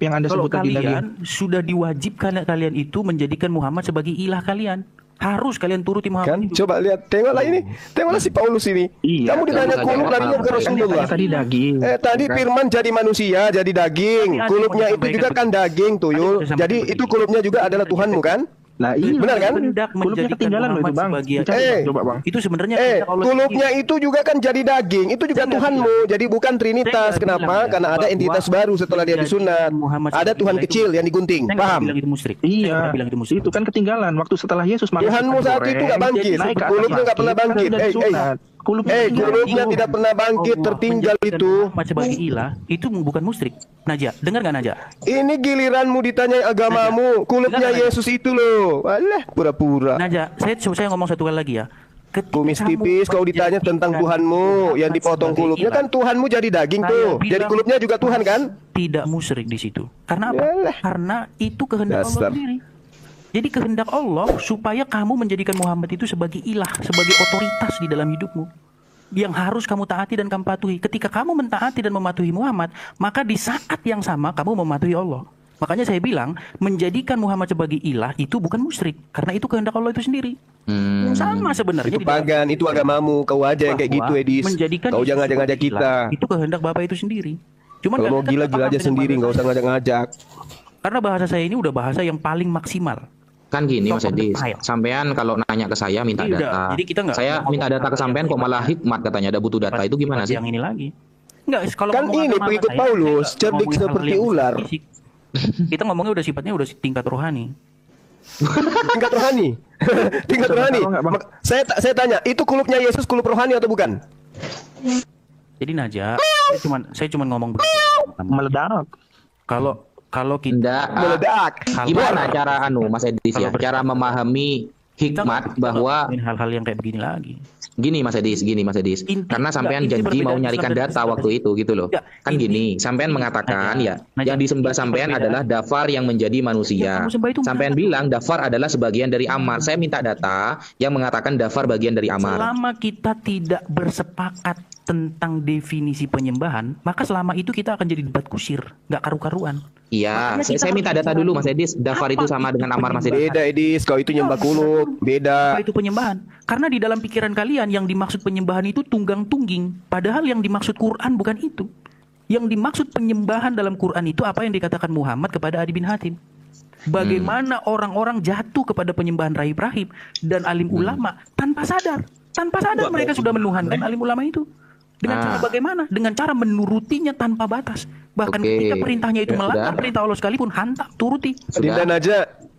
yang Anda Kalau sebut tadi daging. kalian sudah diwajibkan kalian itu menjadikan Muhammad sebagai ilah kalian. Harus kalian turuti Muhammad Kan itu. coba lihat, tengoklah ini. Tengoklah si Paulus ini. Iya. Kamu ditanya Coba kulub saja. larinya ke Rasulullah. Tadi daging. Tadi firman jadi manusia, jadi daging. Tapi Kulubnya ada itu yang juga kan daging, tuyul. Ada yang Jadi sampai itu kulubnya juga adalah Tuhanmu kan? Nah, iya. Benar kan? Hendak Kulupnya menjadikan ketinggalan loh itu, Muhammad Bang. sebagai Coba, Bang. itu sebenarnya kehendak Allah kulubnya sendiri. itu juga kan jadi daging. Itu juga Saya nggak Tuhanmu. Jadi bukan Trinitas. Saya nggak Kenapa? bilang ya, Karena ada bahwa entitas baru setelah dia disunat. Muhammad Ada sebagai Tuhan ilah itu- kecil yang digunting. Saya nggak Paham? bilang itu musyrik. Saya Iya. nggak bilang itu musyrik. Itu kan ketinggalan waktu setelah Yesus manusia Tuhanmu saat itu nggak bangkit. naik ke atas Kulubnya nggak pernah langit, bangkit. kan udah disunat. Kulupnya Kulubnya tidak pernah bangkit. Allah Tertinggal menjadikan itu. Muhammad sebagai ilah itu bukan musyrik. Naja, dengar nggak Naja? Ini giliranmu ditanyai agamamu. Kulubnya Dengar, Yesus itu loh. Alah, pura-pura. Naja, saya ngomong satu kali lagi ya. Ketika Kumis kamu tipis kau ditanya tentang menjadikan Tuhanmu yang Muhammad dipotong sebagai kulubnya ilah, kan Tuhanmu jadi daging saya tuh. bilang Jadi kulubnya juga Tuhan kan? tidak musyrik di situ. Karena apa? Yalah. Karena itu kehendak Allah Dasar. sendiri. Jadi kehendak Allah supaya kamu menjadikan Muhammad itu sebagai ilah, sebagai otoritas di dalam hidupmu yang harus kamu taati dan kamu patuhi. Ketika kamu mentaati dan mematuhi Muhammad, maka di saat yang sama kamu mematuhi Allah. Makanya saya bilang menjadikan Muhammad sebagai ilah itu bukan musyrik, karena itu kehendak Allah itu sendiri. Sama sebenarnya Itu di dalam pagan, itu agamamu. Kau aja yang kayak gitu, bahwa Edis. menjadikan Kau Yesus jangan ngajak-ngajak sebagai kita. ilah, itu kehendak Bapak itu sendiri. Cuman Kalau mau kadang-kadang gila-gila paham aja dengan sendiri, bahasa nggak usah saya. ngajak-ngajak. Karena bahasa saya ini udah bahasa yang paling maksimal. Kan gini Mas Top of the Edis, pile. sampean kalau nanya ke saya minta Jadi data. jadi kita nggak- Saya minta data ke sampean kok malah hikmat katanya ada butuh data. Itu gimana sih? Yang ini lagi. Enggak, kalau Kan ngomong ini agama pengikut saya Paulus, nggak cerdik ngomongin hal-hal seperti yang ular. fisik. Kita ngomongnya udah sifatnya udah tingkat rohani. Tingkat rohani. Tingkat rohani. tahu nggak, Bang? Saya tanya, itu kulubnya Yesus kulub rohani atau bukan? Jadi Naja, saya cuman ngomong begitu. meledak. Kalau kita Enggak. Meledak. Gimana cara Mas Edis ya? Kalau Cara memahami hikmat bahwa ngomongin hal-hal yang kayak begini lagi. gini Mas Edis. Karena sampean inti janji mau perbedaan nyarikan Islam dan data Islam waktu itu gitu loh. Enggak, Kan inti- gini, sampean mengatakan ya, Naja, yang disembah inti sampean perbedaan- adalah Dafar yang menjadi manusia. Yang kamu sembah itu Sampean mana? bilang Dafar adalah sebagian dari Amar. Saya minta data yang mengatakan Dafar bagian dari Amar. Selama kita tidak bersepakat tentang definisi penyembahan, maka selama itu kita akan jadi debat kusir, nggak karu-karuan. Iya, Makanya kita saya minta harus data bicara dulu dulu. Mas Edis. Dafar Apa itu sama itu dengan Amar Mas Edis. Beda, Edis. Kau itu nyembah kulub. Beda. Apa itu penyembahan? Karena di dalam pikiran kalian yang dimaksud penyembahan itu tunggang-tungging, padahal yang dimaksud Quran bukan itu. Yang dimaksud penyembahan dalam Quran itu apa yang dikatakan Muhammad kepada Adi bin Hatim. Bagaimana orang-orang jatuh kepada penyembahan rahib-rahib dan alim ulama tanpa sadar. Tanpa sadar mereka sudah menuhankan alim ulama itu. Dengan cara bagaimana? Dengan cara menurutinya tanpa batas. Bahkan Oke. ketika perintahnya itu Ya, melanggar sudah. perintah Allah sekalipun, hantam, turuti.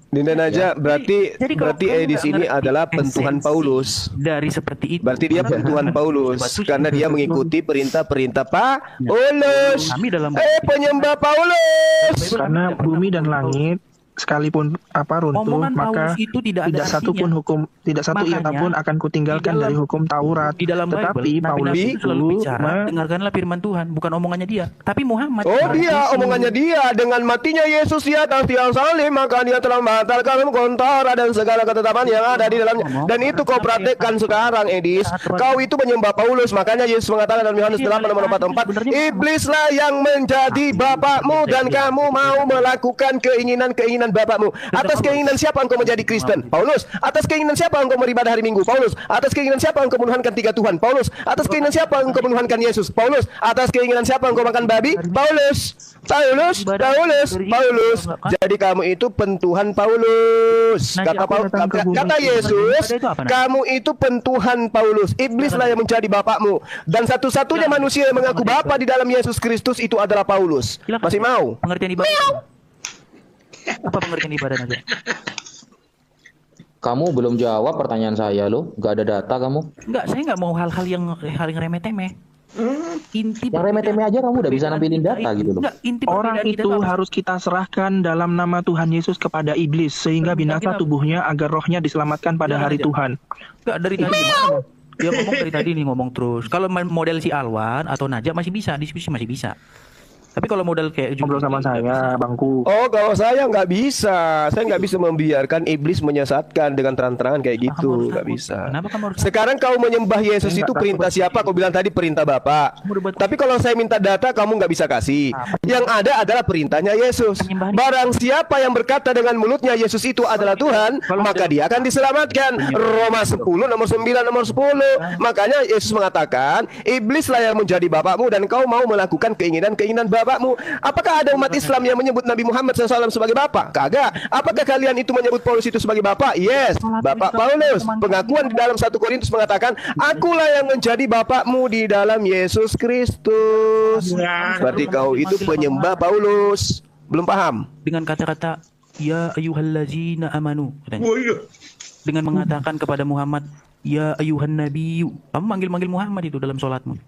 Dinda Naja, berarti kalau kamu Edis nggak ini ngerti adalah pentuhan esensi Paulus. dari seperti itu. Berarti dia pentuhan Paulus karena dia mengikuti perintah-perintah Paulus. Kami dalam Penyembah Paulus. Karena bumi dan langit sekalipun runtuh, Omongan maka Paulus itu tidak ada satu artinya. pun hukum, tidak satu iota Makanya, pun akan kutinggalkan di dalam- dari hukum Taurat. Di dalam Tetapi Bible, Paulus Nabi itu selalu bicara, dengarkanlah firman Tuhan, bukan omongannya dia. Tapi Muhammad. Oh dia, omongannya dia. Dengan matinya Yesus di atas tiang salib, maka dia telah membatalkan kontara dan segala ketetapan yang ada di dalamnya. Dan itu kau praktekkan sekarang, Edis. Kau itu menyembah Paulus. Makanya Yesus mengatakan dalam Yohanes 8:44, iblislah yang menjadi bapakmu dan kamu mau melakukan keinginan-keinginan bapakmu. Atas keinginan siapa engkau menjadi Kristen? Paulus. Atas keinginan siapa engkau beribadah hari Minggu? Paulus. Atas keinginan siapa engkau menuhankan 3 Tuhan? Paulus. Atas keinginan siapa engkau menuhankan Yesus? Paulus. Atas keinginan siapa engkau makan babi? Paulus. Jadi kamu itu pentuhan Paulus. Kata Yesus, kamu itu pentuhan Paulus. Iblislah yang menjadi bapakmu. Dan satu-satunya manusia yang mengaku bapa di dalam Yesus Kristus itu adalah Paulus. Masih mau? Pengertian ibadah. Apa pengertian ibadah Naja? Kamu belum jawab pertanyaan saya loh. Gak ada data kamu. Enggak, saya nggak mau hal yang remeh-temeh. Inti Yang remeh-temeh aja kamu udah bisa nampilin data gitu loh. Enggak, inti Orang perbedaan kita itu tuh apa? harus kita serahkan dalam nama Tuhan Yesus kepada iblis sehingga binasa tubuhnya agar rohnya diselamatkan pada hari Tuhan. Enggak, dari tadi gimana? Dia ngomong dari tadi nih, ngomong terus. Kalau model si Alwan atau Najak masih bisa, diskusi masih bisa. Tapi kalau model kayak Ngobrol sama saya, Bangku. Oh, kalau saya nggak bisa. Saya nggak bisa membiarkan iblis menyesatkan dengan terang-terangan kayak gitu. Nggak bisa. Kenapa kamu harus Sekarang kau menyembah Yesus itu perintah siapa? Kau bilang tadi perintah Bapak. Tapi kalau saya minta data, kamu nggak bisa kasih. Yang ada adalah perintahnya Yesus. Barang siapa yang berkata dengan mulutnya Yesus itu adalah Tuhan, maka dia akan diselamatkan. Roma 10 nomor 9 nomor 10. Makanya Yesus mengatakan, iblislah yang menjadi bapakmu dan kau mau melakukan keinginan-keinginan bapakmu. Apakah ada umat Islam yang menyebut Nabi Muhammad SAW sebagai bapak? Kagak. Apakah kalian itu menyebut Paulus itu sebagai bapak? Yes, Bapak Paulus. Pengakuan di dalam 1 Korintus mengatakan, akulah yang menjadi bapakmu di dalam Yesus Kristus. Berarti kau itu penyembah Paulus. Belum paham? dengan kata-kata ya ayyuhallazina amanu katanya. Dengan mengatakan kepada Muhammad ya ayyuhan nabiyyu. Kamu manggil-manggil Muhammad itu dalam sholatmu.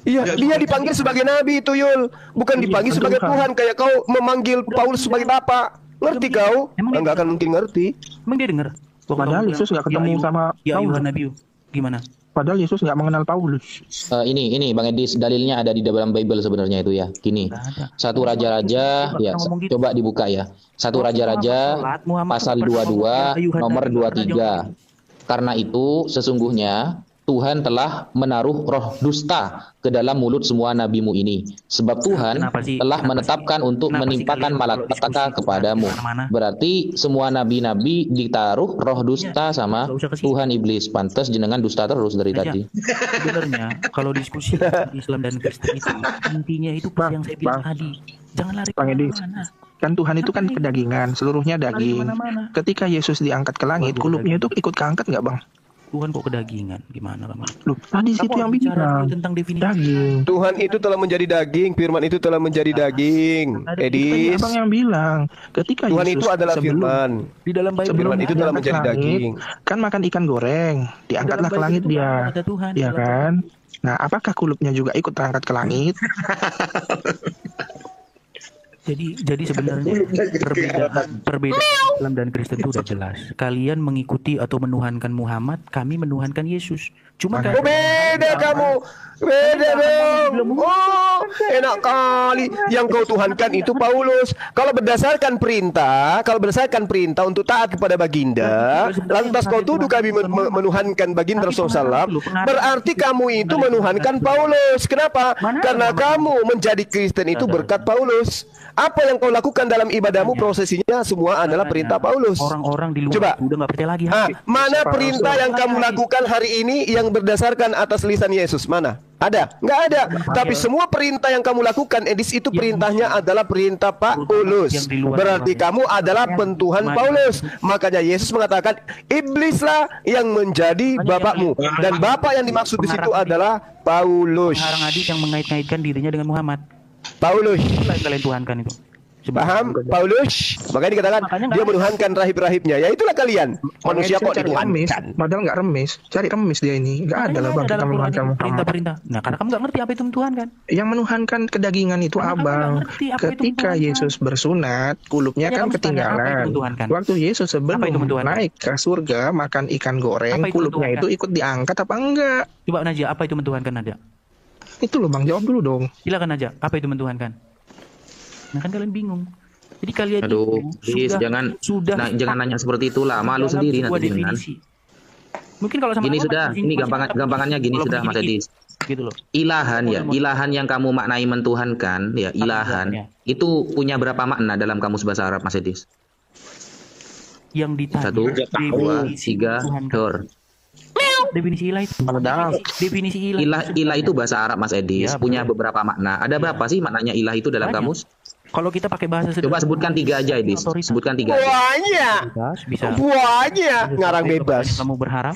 Iya, dia dipanggil sebagai nabi itu, Yul. Bukan dipanggil sebagai Tuhan kayak kau memanggil Paulus sebagai bapak. Ngerti kau? Enggak akan mungkin ngerti. Emang dia dengar? Padahal Yesus nggak ketemu sama ya Paulus. ayuhan nabiyyu. Gimana? Padahal Yesus nggak mengenal Paulus. Ini Bang Edis, dalilnya ada di dalam Bible sebenarnya itu ya. Gini. Satu Raja-Raja ya, coba dibuka ya. Satu Raja-Raja pasal 22 nomor 23. Karena itu sesungguhnya Tuhan telah menaruh roh dusta ke dalam mulut semua nabimu ini. Sebab Tuhan telah menetapkan untuk menimpakan malapetaka kepadamu. Berarti semua nabi-nabi ditaruh roh dusta sama Tuhan iblis. Pantas jenengan dusta terus dari tadi. Sebenarnya kalau diskusi Islam dan Kristen itu intinya itu yang saya bilang tadi. Jangan lari kemana-mana. Kan Tuhan itu kan kedagingan, seluruhnya daging. Ketika Yesus diangkat ke langit, kulupnya itu ikut keangkat nggak, Bang? Tuhan kok kedagingan? Gimana kamu? Loh, tadi situ yang bicara tentang definisi daging. Tuhan itu telah menjadi daging, firman itu telah menjadi daging. Edis, Abang yang bilang, ketika Tuhan Yesus itu adalah firman. di dalam Bible Firman itu telah menjadi langit, daging. kan makan ikan goreng, diangkatlah ke langit dia, ya kan? Nah, apakah kulupnya juga ikut terangkat ke langit? Jadi sebenarnya perbedaan Islam dan Kristen itu udah jelas. Kalian mengikuti atau menuhankan Muhammad, kami menuhankan Yesus. Cuma Oh, beda kamu. Beda dong. Oh, enak kali. Yang kau tuhankan itu Paulus. Kalau berdasarkan perintah untuk taat kepada baginda, lantas kau tuduh kami menuhankan baginda Rasulullah SAW, berarti kamu itu menuhankan Paulus. Kenapa? Karena kamu menjadi Kristen itu berkat Paulus. Apa yang kau lakukan dalam ibadahmu, prosesinya semua adalah perintah Paulus. Orang-orang di luar Coba. udah nggak percaya lagi. Mana perintah yang kamu lakukan hari ini yang berdasarkan atas lisan Yesus? Mana? Ada? Nggak ada. Tapi semua perintah yang kamu lakukan, Edis, itu perintahnya adalah perintah Paulus. Berarti kamu adalah pentuhan Paulus. Makanya Yesus mengatakan, iblislah yang menjadi bapakmu. Dan bapak yang dimaksud di situ adalah Paulus. Pengarang hadis yang mengait-ngaitkan dirinya dengan Muhammad. Paulus. Itulah yang kalian tuhankan itu. Paham? Paulus. Makanya dikatakan dia menuhankan rahib-rahibnya. Ya itulah kalian. Manusia kok dituhankan. Padahal nggak remis. Cari remis dia ini. Nggak ada lah Bang kita menuhankan Muhammad. Perintah-perintah. Nah, karena kamu nggak ngerti apa itu menuhankan. Yang menuhankan kedagingan itu Abang. Ketika Yesus bersunat, kulupnya kan ketinggalan. Waktu Yesus sebelum naik ke surga makan ikan goreng, kulupnya itu ikut diangkat apa enggak? Coba Najak, apa itu mentuhankan Najak? Itu loh Bang, jawab dulu dong. Silakan Najak, apa itu mentuhankan? Nah kan kalian bingung. Jadi kalian jangan nanya seperti itulah, malu sendiri nanti dengan. Mungkin kalau sama gini sudah, ini gampangannya gini sudah Mas Edis. Gitu loh. Ilahan ya, ilahan yang kamu maknai mentuhankan ya, ilahan itu punya berapa makna dalam kamus bahasa Arab Mas Edis? Yang ditanya 1, 2, 3, dor. Definisi ilah itu. Definisi Ilah itu bahasa Arab Mas Edis, punya beberapa makna. Ada berapa sih maknanya ilah itu dalam kamus? Kalau kita pakai bahasa coba sebutkan 3 aja Edis. Sebutkan 3 aja. Banyak. Ngarang bebas. Kamu berharap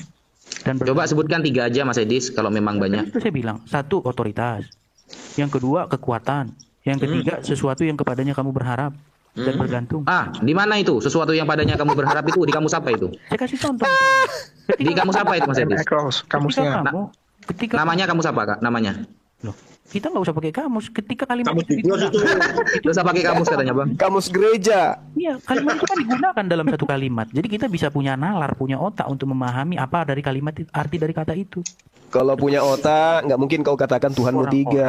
dan coba sebutkan 3 aja Mas Edis kalau memang banyak. Itu saya bilang, 1 otoritas. Yang kedua kekuatan. Yang ketiga sesuatu yang kepadanya kamu berharap. dan bergantung. Di mana itu? Sesuatu yang padanya kamu berharap itu di kamus apa itu? Saya kasih contoh. Di kamus apa itu, Mas Edis? Kamusnya. Ketika Namanya kamus apa, Kak? Namanya? Loh, kita nggak usah pakai kamus. Ketika kalimat Kamus itu Bigos itu. Tidak usah pakai kamus katanya, Bang. Kamus gereja. Iya, kalimat itu kan digunakan dalam satu kalimat. Jadi kita bisa punya nalar, punya otak untuk memahami apa dari kalimat arti dari kata itu. Kalau punya otak, nggak mungkin kau katakan Tuhanmu Orang-orang tiga.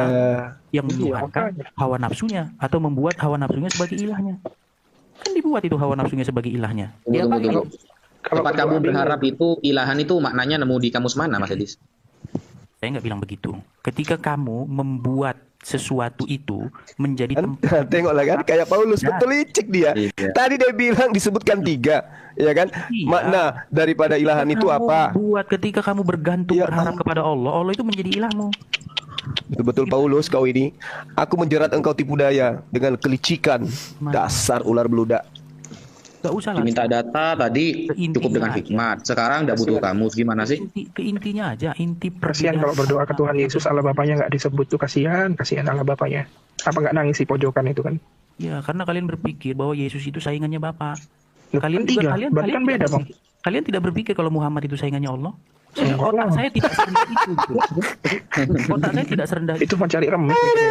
Yang menuhankan hawa nafsunya atau membuat hawa nafsunya sebagai ilahnya. Kan dibuat itu hawa nafsunya sebagai ilahnya. Tunggu. Kalau Tempat kamu berharap itu ilahan itu maknanya nemu di kamus mana, Mas Edis? Saya nggak bilang begitu. Ketika kamu membuat sesuatu itu menjadi Tengoklah kan, kayak Paulus betul licik dia. Iya. Tadi dia bilang disebutkan 3, ya kan? Iya. Makna daripada ilahan itu apa? Ketika kamu bergantung Iya. berharap kepada Allah, Allah itu menjadi ilahmu. Betul Paulus kau ini. Aku menjerat engkau tipu daya dengan kelicikan. Dasar ular beludak. Gak usah lah. Diminta data tadi cukup dengan hikmat. Sekarang udah butuh kamus, gimana sih? Ke intinya aja, inti Kasihan kalau berdoa ke Tuhan Yesus Allah Bapaknya nggak disebut tuh, kasihan Allah Bapaknya. Apa nggak nangis di pojokan itu kan? Ya, karena kalian berpikir bahwa Yesus itu saingannya Bapa. Loh, Kalian kan tiga, berarti kan beda, Bang. Kalian tidak berpikir kalau Muhammad itu saingannya Allah. Enggak Otak lah. saya tidak serendah itu. Gitu. Otak saya tidak serendah itu. Itu mencari remes gitu,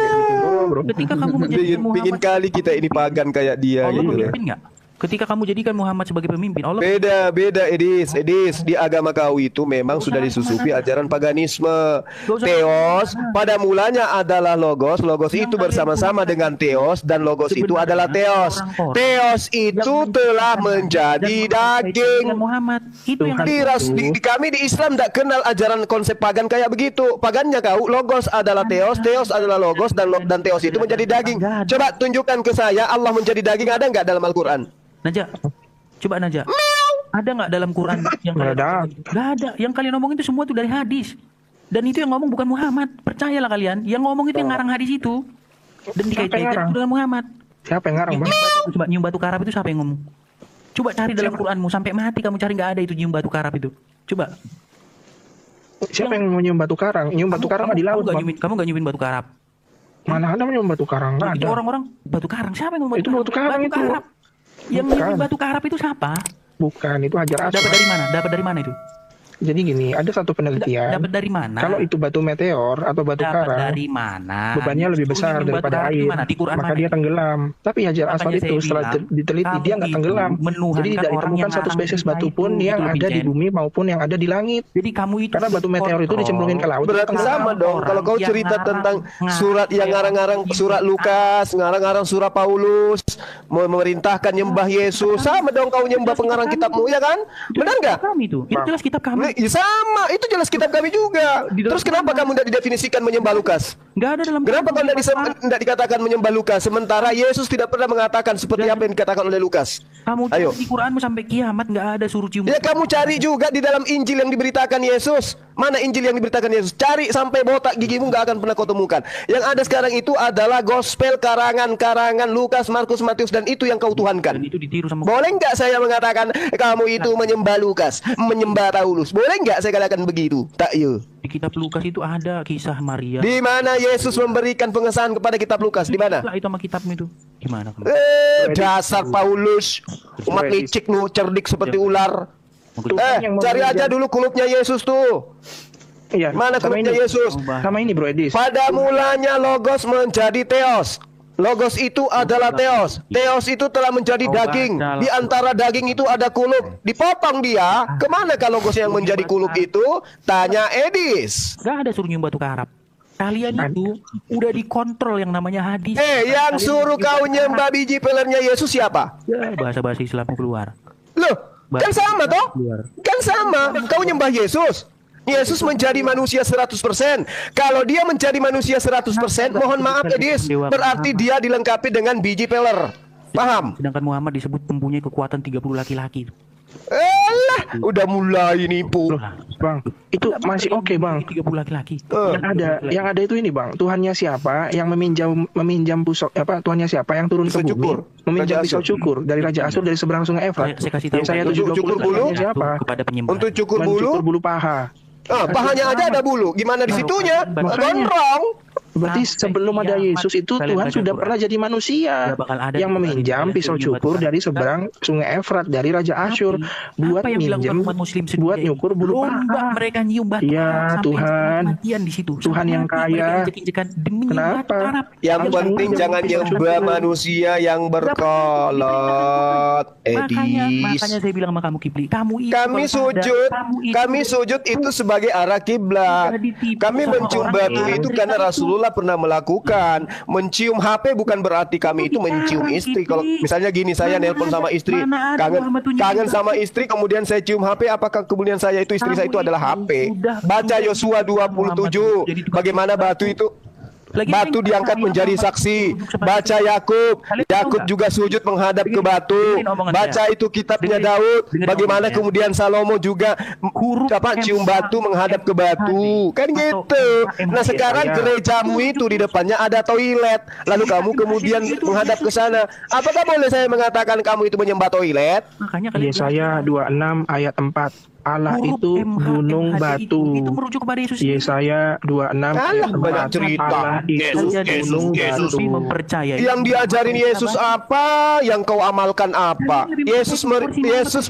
bro. Ketika kamu menjadikan Pingin Muhammad, kali kita ini pagan kayak dia Allah gitu. memimpin nggak? Ketika kamu jadikan Muhammad sebagai pemimpin, Allah Beda Edis. Di agama kau itu memang sudah disusupi ajaran paganisme. Theos pada mulanya adalah logos. Logos itu bersama-sama dengan Theos, dan logos itu adalah Theos. Theos itu telah menjadi daging. dengan Muhammad itu yang Di kami di Islam tidak kenal ajaran konsep pagan kayak begitu. Pagannya kau, logos adalah Theos, Theos adalah logos, dan Theos itu menjadi daging. Coba tunjukkan ke saya Allah menjadi daging ada nggak dalam Al-Quran? Najak, coba Najak. Ada nggak dalam Quran yang Nggak kalian ada. Nggak ada. Yang kalian ngomong itu semua itu dari hadis. Dan itu yang ngomong bukan Muhammad. Percayalah kalian. Yang ngomong itu yang ngarang hadis itu. Dan dikait-kaitkan ngarang? itu dengan Muhammad. Siapa yang ngarang, Bang? Coba nyium batu karab itu siapa yang ngomong? Coba cari dalam Quranmu sampai mati kamu cari nggak ada itu nyium batu karab itu. Coba. Siapa yang mau nyium batu karang? Nyium batu karang di laut, Bang. Kamu nggak nyumin batu karab. Mana ada nyium batu karang? Nggak Itu ada. orang-orang batu karang. Siapa yang ngomong Itu batu karang itu. Yang Bukan. nyium batu karab itu siapa? Bukan, itu Hajar Dapat Aswad. dari mana? Dapat dari mana itu? Jadi gini, ada satu penelitian. Dapat dari mana? Kalau itu batu meteor atau batu Dapat karang, dari mana? bebannya lebih besar Nyium batu daripada karab di air, mana? Di Quran maka mana? dia tenggelam. Tapi Hajar Aswad Makanya itu saya setelah bilang, diteliti kamu dia nggak itu tenggelam. menuhankan Jadi tidak orang ditemukan yang satu ngarang spesies kita batu itu, pun yang itu ada di Vincent. bumi maupun yang ada di langit. Jadi kamu itu Karena batu meteor itu dicemplungin ke laut. Berarti sama dong. Kalau kau cerita tentang surat yang ngarang-ngarang surat Lukas, ngarang-ngarang surat Paulus, memerintahkan nyembah Yesus, sama dong kau nyembah pengarang kitabmu, ya kan? Benar nggak? Kami itu jelas kitab kami. Ya sama, itu jelas kitab kami juga. Terus kenapa kamu tidak didefinisikan menyembah Lukas? Nggak ada dalam Kenapa kau tidak dikatakan menyembah Lukas? Sementara Yesus tidak pernah mengatakan seperti apa yang dikatakan oleh Lukas. Kamu Ayo. di Quranmu sampai kiamat nggak ada suruh cium. Ya kamu cari juga di dalam Injil yang diberitakan Yesus. Mana Injil yang diberitakan Yesus? Cari sampai botak gigimu nggak akan pernah kau temukan. Yang ada sekarang itu adalah gospel karangan-karangan Lukas, Markus, Matius, dan itu yang kau tuhankan. Dan itu ditiru sama Boleh nggak saya mengatakan kamu itu menyembah Lukas, menyembah Paulus? Boleh nggak saya katakan begitu? Tak ya. di kitab Lukas itu ada kisah Maria. Di mana Yesus memberikan pengesahan kepada kitab Lukas? Di mana? Lah, itu sama kitabmu itu. Gimana kamu? Dasar Paulus, umat licik lu, cerdik seperti ular. Cari aja dulu kulupnya Yesus tuh. Iya. Mana sama kulupnya ini. Yesus? Sama ini, Bro Edis. Pada mulanya Logos menjadi Theos. Logos itu adalah Theos. Theos itu telah menjadi daging. Di antara daging itu ada kulup. Dipotong dia. Kemanakah Logos yang menjadi kulup itu? Tanya Edis. Gak ada suruh nyium batu karab. Kalian itu udah dikontrol yang namanya hadis. Yang suruh kau nyembah biji pelernya Yesus siapa? Ya, bahasa-bahasa Islammu keluar. Loh, kan sama toh? Kan sama. Kau nyembah Yesus. Yesus menjadi manusia 100%. Kalau dia menjadi manusia 100%, mohon maaf Edis, berarti dia dilengkapi dengan biji peler. Paham? Sedangkan Muhammad disebut mempunyai kekuatan 30 laki-laki. Udah mulai nipu. Bang, itu masih oke, Bang. 30 laki-laki. Yang ada itu ini, Bang. Tuhannya siapa yang meminjam pusok Tuhannya siapa yang turun ke Pisau bumi? cukur. Meminjam Raja pisau Asur. cukur dari Raja Asur dari seberang Sungai Efrat. Saya kasih tahu. Yang saya Untuk 70 cukur bulu? siapa? Kepada penyembah. Untuk cukur Mencukur bulu, bulu paha. pahanya aja ada bulu. Gimana di situnya? Gondrong. Berarti sebelum ada Yesus itu Tuhan sudah pernah jadi manusia yang meminjam pisau cukur dari seberang Sungai Efrat dari Raja Asyur buat minjem, buat nyukur bulu paha. Mereka nyium batu Ya Tuhan, di situ. Tuhan yang kaya. Kenapa? Yang penting jangan nyembah manusia yang berkolot. Makanya saya bilang sama kamu Kipli, kami sujud itu sebagai arah kiblat. Kami mencium batu itu karena Rasulullah pernah melakukan. Mencium HP bukan berarti kami itu mencium istri. Kalau misalnya gini, saya nelpon sama istri, kangen sama istri, kemudian saya cium HP, apakah kemudian saya itu istri saya itu adalah HP? Baca Yosua 27, bagaimana batu itu batu diangkat menjadi saksi. Baca Yakub juga sujud menghadap ke batu. Baca itu kitabnya Daud, bagaimana kemudian Salomo juga cium batu menghadap ke batu. Kan gitu. Nah sekarang gerejamu itu di depannya ada toilet, lalu kamu kemudian menghadap ke sana. Apakah boleh saya mengatakan kamu itu menyembah toilet? Yesaya 26 ayat 4, Allah itu gunung batu. Itu merujuk kepada Yesus. Yesaya 26 ayat 4, Allah itu gunung batu. Mempercayai. Yang diajarin Yesus apa? Yang kau amalkan apa? Yesus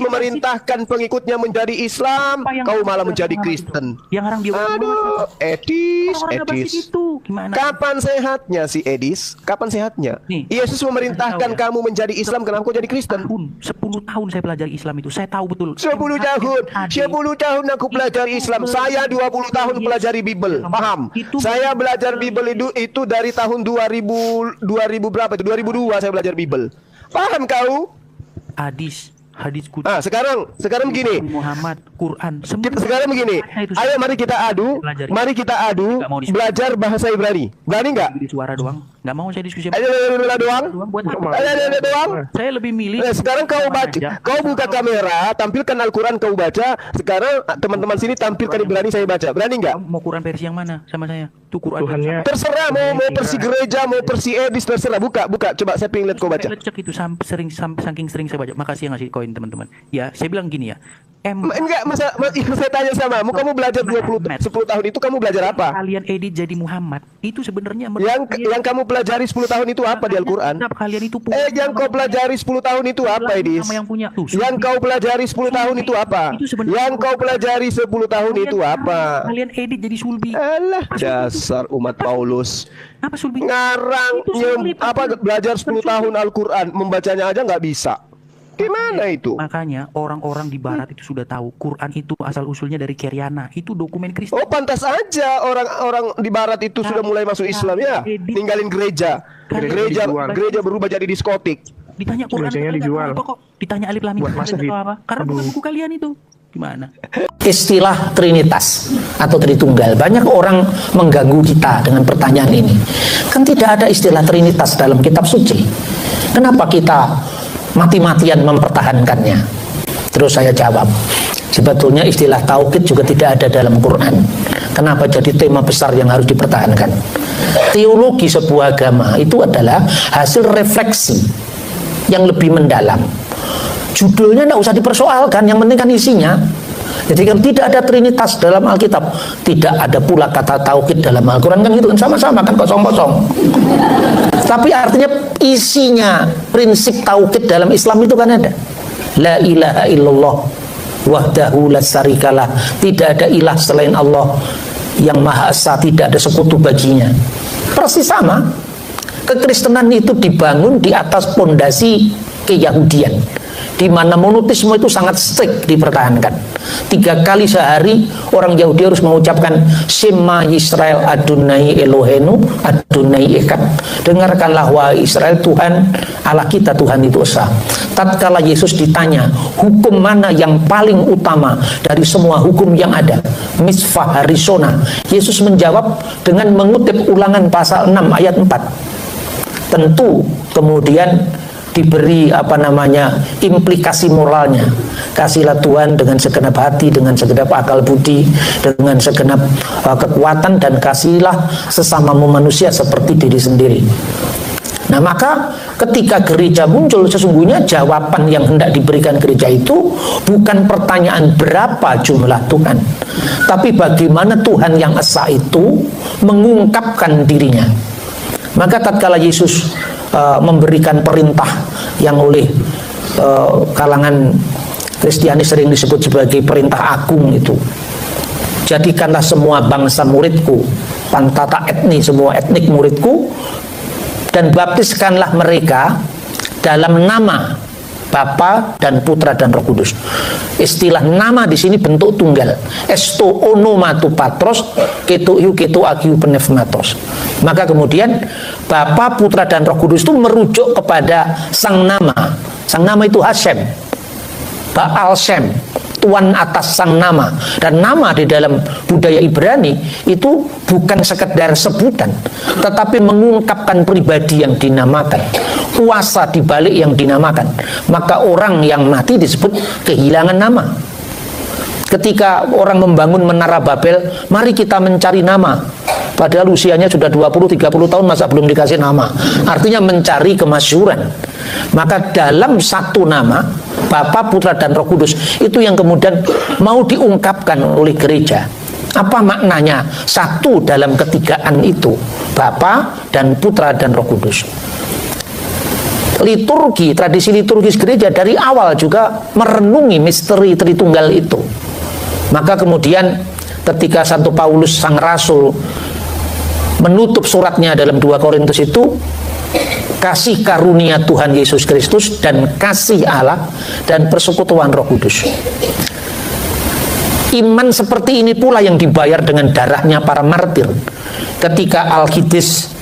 memerintahkan pengikutnya menjadi Islam, kau malah menjadi Kristen. Yang orang dia Aduh, Edis. Kapan sehatnya si Edis? Kapan sehatnya? Yesus memerintahkan kamu menjadi Islam, kenapa kau jadi Kristen? 10 tahun saya pelajari Islam itu. Saya tahu betul. 10 tahun. 10 tahun aku pelajari Islam. Saya 20 tahun pelajari Bible. Paham? Saya belajar Bible itu dari tahun 2000 berapa itu? 2002 saya belajar Bible. Paham kau? Hadis kudus. Sekarang begini. Muhammad, Quran. Sekarang begini. Ayo mari kita adu belajar bahasa Ibrani. Berani enggak? Suara doang. Enggak mau saya diskusi. Ayo doang. Doang. Saya lebih milih. Sekarang kau buka kamera, tampilkan Al-Quran kau baca. Sekarang teman-teman sini tampilkan Ibrani saya baca. Berani enggak? Mau Quran versi yang mana sama saya? Tuh Quran. Terserah mau versi gereja, mau versi Edis, terserah. Buka. Coba saya pengen lihat kau baca. Cek itu saking sering saya baca. Makasih yang ngasih koin teman-teman. Ya, saya bilang gini ya. Enggak, saya tanya sama kamu belajar 10 tahun itu kamu belajar apa? Kalian edit jadi Muhammad. Itu sebenarnya yang kamu pelajari 10 tahun itu apa di Al-Qur'an? Kalian itu yang kau pelajari 10 tahun itu apa, Edis? Yang kau pelajari 10 tahun itu apa? Yang kau pelajari 10 tahun itu apa? Kalian edit jadi sulbi. Alah, dasar umat Paulus. Apa sulbi? Ngarang belajar 10 tahun Al-Qur'an, membacanya aja nggak bisa. Gimana itu? Makanya orang-orang di barat itu sudah tahu Quran itu asal usulnya dari Keriana. Itu dokumen Kristen. Oh, pantas aja orang-orang di barat itu sudah mulai masuk Islam ya. Ninggalin gereja. Gereja berubah jadi diskotik. Ditanya Quran dijual. Kok ditanya alif lam mim apa? Karena bukan buku kalian itu. Gimana? Istilah Trinitas atau Tritunggal. Banyak orang mengganggu kita dengan pertanyaan ini. Kan tidak ada istilah Trinitas dalam kitab suci. Kenapa kita mati-matian mempertahankannya? Terus saya jawab, sebetulnya istilah tauhid juga tidak ada dalam Quran. Kenapa jadi tema besar yang harus dipertahankan? Teologi sebuah agama itu adalah hasil refleksi yang lebih mendalam. Judulnya tidak usah dipersoalkan, yang penting kan isinya. Jadi kan tidak ada Trinitas dalam Alkitab, tidak ada pula kata tauhid dalam Al-Quran, kan gitu kan, sama-sama kan, kosong-kosong. Tapi artinya isinya prinsip tauhid dalam Islam itu kan ada. La ilaha illallah wahdahu la syarikalah, tidak ada ilah selain Allah yang Maha Esa, tidak ada sekutu baginya. Persis sama. Kekristenan itu dibangun di atas pondasi keyahudian, di mana monoteisme itu sangat strict dipertahankan. 3 kali sehari orang Yahudi harus mengucapkan Shema Yisrael Adonai Elohenu Adonai Echad. Dengarkanlah wahai Israel, Tuhan Allah kita Tuhan itu esa. Tatkala Yesus ditanya hukum mana yang paling utama dari semua hukum yang ada, Mitzvah Harisona, Yesus menjawab dengan mengutip Ulangan pasal 6 ayat 4. Tentu kemudian diberi implikasi moralnya. Kasihlah Tuhan dengan segenap hati, dengan segenap akal budi, dengan segenap kekuatan, dan kasihlah sesamamu manusia seperti diri sendiri. Nah, maka ketika gereja muncul, sesungguhnya jawaban yang hendak diberikan gereja itu bukan pertanyaan berapa jumlah Tuhan, tapi bagaimana Tuhan yang esa itu mengungkapkan dirinya. Maka tatkala Yesus memberikan perintah yang oleh kalangan Kristiani sering disebut sebagai perintah agung itu, jadikanlah semua bangsa muridku, pantata etni, semua etnik muridku, dan baptiskanlah mereka dalam nama Bapa dan Putra dan Roh Kudus. Istilah nama di sini bentuk tunggal. Esto onomatu patros, ketu iu ketu agiu pneumatos. Maka kemudian Bapa, Putra dan Roh Kudus itu merujuk kepada sang nama. Sang nama itu Hashem, Baal Shem, Tuan atas sang nama. Dan nama di dalam budaya Ibrani itu bukan sekedar sebutan, tetapi mengungkapkan pribadi yang dinamakan, kuasa di balik yang dinamakan. Maka orang yang mati disebut kehilangan nama. Ketika orang membangun Menara Babel, mari kita mencari nama. Padahal usianya sudah 20-30 tahun, masa belum dikasih nama. Artinya mencari kemasyhuran. Maka dalam satu nama, Bapa, Putra dan Roh Kudus, itu yang kemudian mau diungkapkan oleh gereja. Apa maknanya satu dalam ketigaan itu, Bapa dan Putra dan Roh Kudus? Liturgi, tradisi liturgis gereja dari awal juga merenungi misteri Tritunggal itu. Maka kemudian ketika Santo Paulus sang rasul menutup suratnya dalam 2 Korintus itu, kasih karunia Tuhan Yesus Kristus dan kasih Allah dan persekutuan Roh Kudus. Iman seperti ini pula yang dibayar dengan darahnya para martir. Ketika Alkides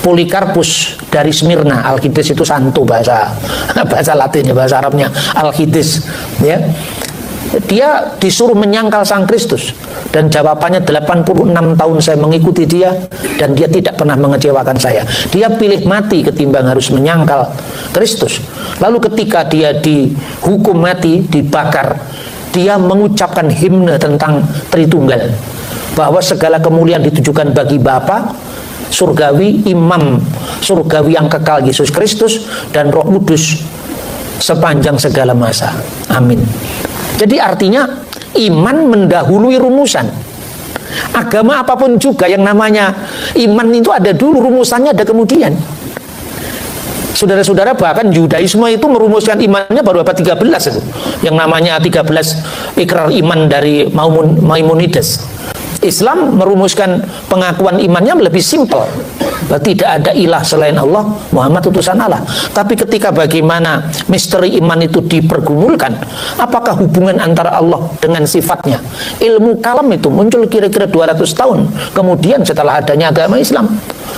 Polikarpus dari Smyrna, Alkides itu santo bahasa Latinnya, bahasa Arabnya Alkides, ya. Dia disuruh menyangkal Sang Kristus, dan jawabannya 86 tahun saya mengikuti dia dan dia tidak pernah mengecewakan saya. Dia pilih mati ketimbang harus menyangkal Kristus. Lalu ketika dia dihukum mati, dibakar, dia mengucapkan himne tentang Tritunggal, bahwa segala kemuliaan ditujukan bagi Bapa surgawi, Imam surgawi yang kekal Yesus Kristus, dan Roh Kudus sepanjang segala masa. Amin. Jadi artinya iman mendahului rumusan. Agama apapun juga yang namanya iman itu ada dulu, rumusannya ada kemudian. Saudara-saudara, bahkan Yudaisme itu merumuskan imannya baru abad 13 itu. Yang namanya 13 ikrar iman dari Maimonides. Islam merumuskan pengakuan imannya lebih simpel. Tidak ada ilah selain Allah, Muhammad utusan Allah. Tapi ketika bagaimana misteri iman itu dipergumulkan, apakah hubungan antara Allah dengan sifatnya? Ilmu kalam itu muncul kira-kira 200 tahun kemudian setelah adanya agama Islam.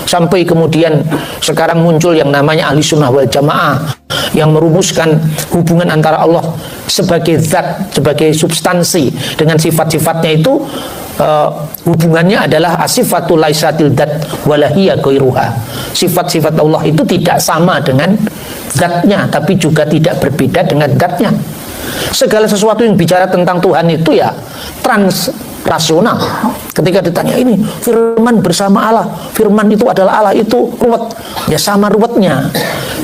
Sampai kemudian sekarang muncul yang namanya Ahli Sunnah wal Jamaah, yang merumuskan hubungan antara Allah sebagai zat, sebagai substansi dengan sifat-sifatnya itu. Hubungannya adalah asifatul laisatil dat walahiyya ghairuha. Sifat-sifat Allah itu tidak sama dengan zatnya, tapi juga tidak berbeda dengan zatnya. Segala sesuatu yang bicara tentang Tuhan itu ya transrasional. Ketika ditanya ini firman bersama Allah, firman itu adalah Allah, itu ruwet, ya sama ruwetnya.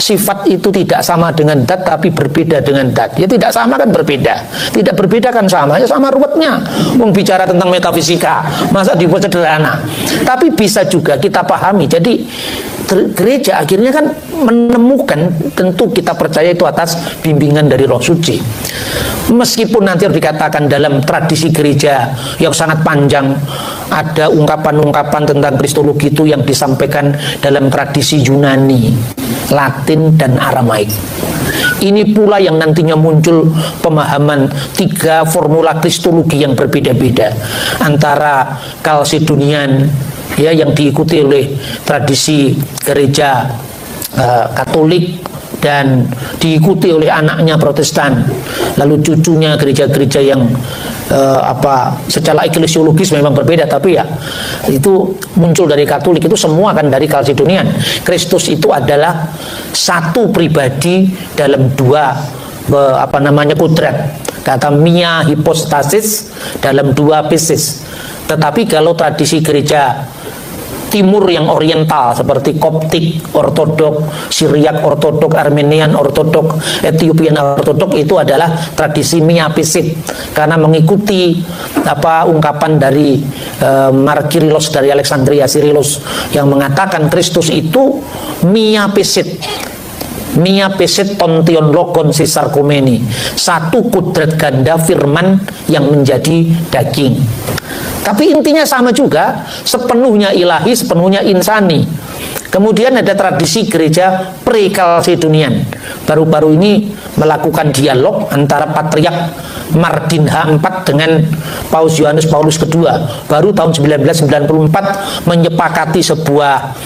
Sifat itu tidak sama dengan dat, tapi berbeda dengan dat. Ya tidak sama kan berbeda, tidak berbeda kan sama, ya sama ruwetnya. Bicara tentang metafisika, masa dibuat sederhana? Tapi bisa juga kita pahami. Jadi gereja akhirnya kan menemukan, tentu kita percaya itu atas bimbingan dari Roh Suci. Meskipun nanti dikatakan dalam tradisi gereja yang sangat panjang, ada ungkapan-ungkapan tentang Kristologi itu yang disampaikan dalam tradisi Yunani, Latin, dan Aramaik. Ini pula yang nantinya muncul pemahaman 3 formula Kristologi yang berbeda-beda antara Kalsedonian, ya, yang diikuti oleh tradisi gereja Katolik dan diikuti oleh anaknya Protestan, lalu cucunya gereja-gereja yang secara eklesiologis memang berbeda, tapi ya itu muncul dari Katolik, itu semua kan dari Kalsedonian. Kristus itu adalah satu pribadi dalam 2 kodrat, kata mia hipostasis dalam 2 pisis. Tetapi kalau tradisi gereja timur yang oriental seperti Koptik Ortodok, Syriak Ortodok, Armenian Ortodok, Ethiopian Ortodok itu adalah tradisi Miapisit karena mengikuti ungkapan dari Markirillos dari Alexandria, Cyrilus yang mengatakan Kristus itu Miapisit. Miapisit tontion logon sisarkomeni, satu kudrat ganda firman yang menjadi daging. Tapi intinya sama juga, sepenuhnya ilahi, sepenuhnya insani. Kemudian ada tradisi gereja pre-Kalsedonian. Baru-baru ini melakukan dialog antara Patriark Martin H4 dengan Paus Yohanes Paulus II. Baru tahun 1994 menyepakati sebuah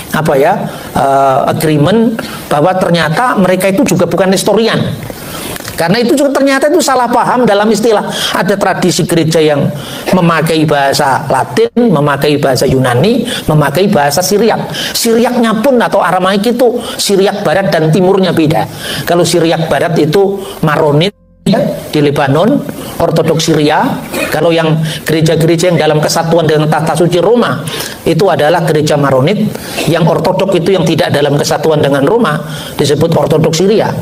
agreement bahwa ternyata mereka itu juga bukan historian. Karena itu juga ternyata itu salah paham dalam istilah. Ada tradisi gereja yang memakai bahasa Latin, memakai bahasa Yunani, memakai bahasa Syriak. Syriaknya pun atau Aramaik itu Syriak barat dan timurnya beda. Kalau Syriak barat itu Maronit di Lebanon, Ortodoks Syria. Kalau yang gereja-gereja yang dalam kesatuan dengan tata suci Roma itu adalah gereja Maronit. Yang Ortodok itu yang tidak dalam kesatuan dengan Roma disebut Ortodoks Syria.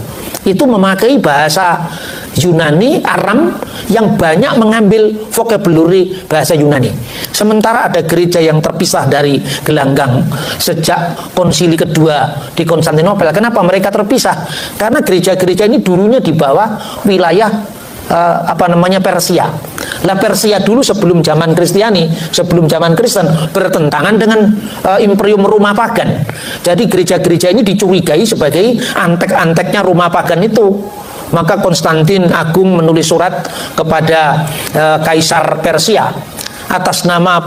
Itu memakai bahasa Yunani, Aram yang banyak mengambil vocabulary bahasa Yunani. Sementara ada gereja yang terpisah dari gelanggang sejak konsili kedua di Konstantinopel. Kenapa mereka terpisah? Karena gereja-gereja ini dulunya di bawah wilayah Persia. Lah Persia dulu sebelum zaman Kristiani, sebelum zaman Kristen bertentangan dengan Imperium Roma Pagan. Jadi gereja-gereja ini dicurigai sebagai antek-anteknya Roma Pagan itu. Maka Konstantin Agung menulis surat kepada Kaisar Persia atas nama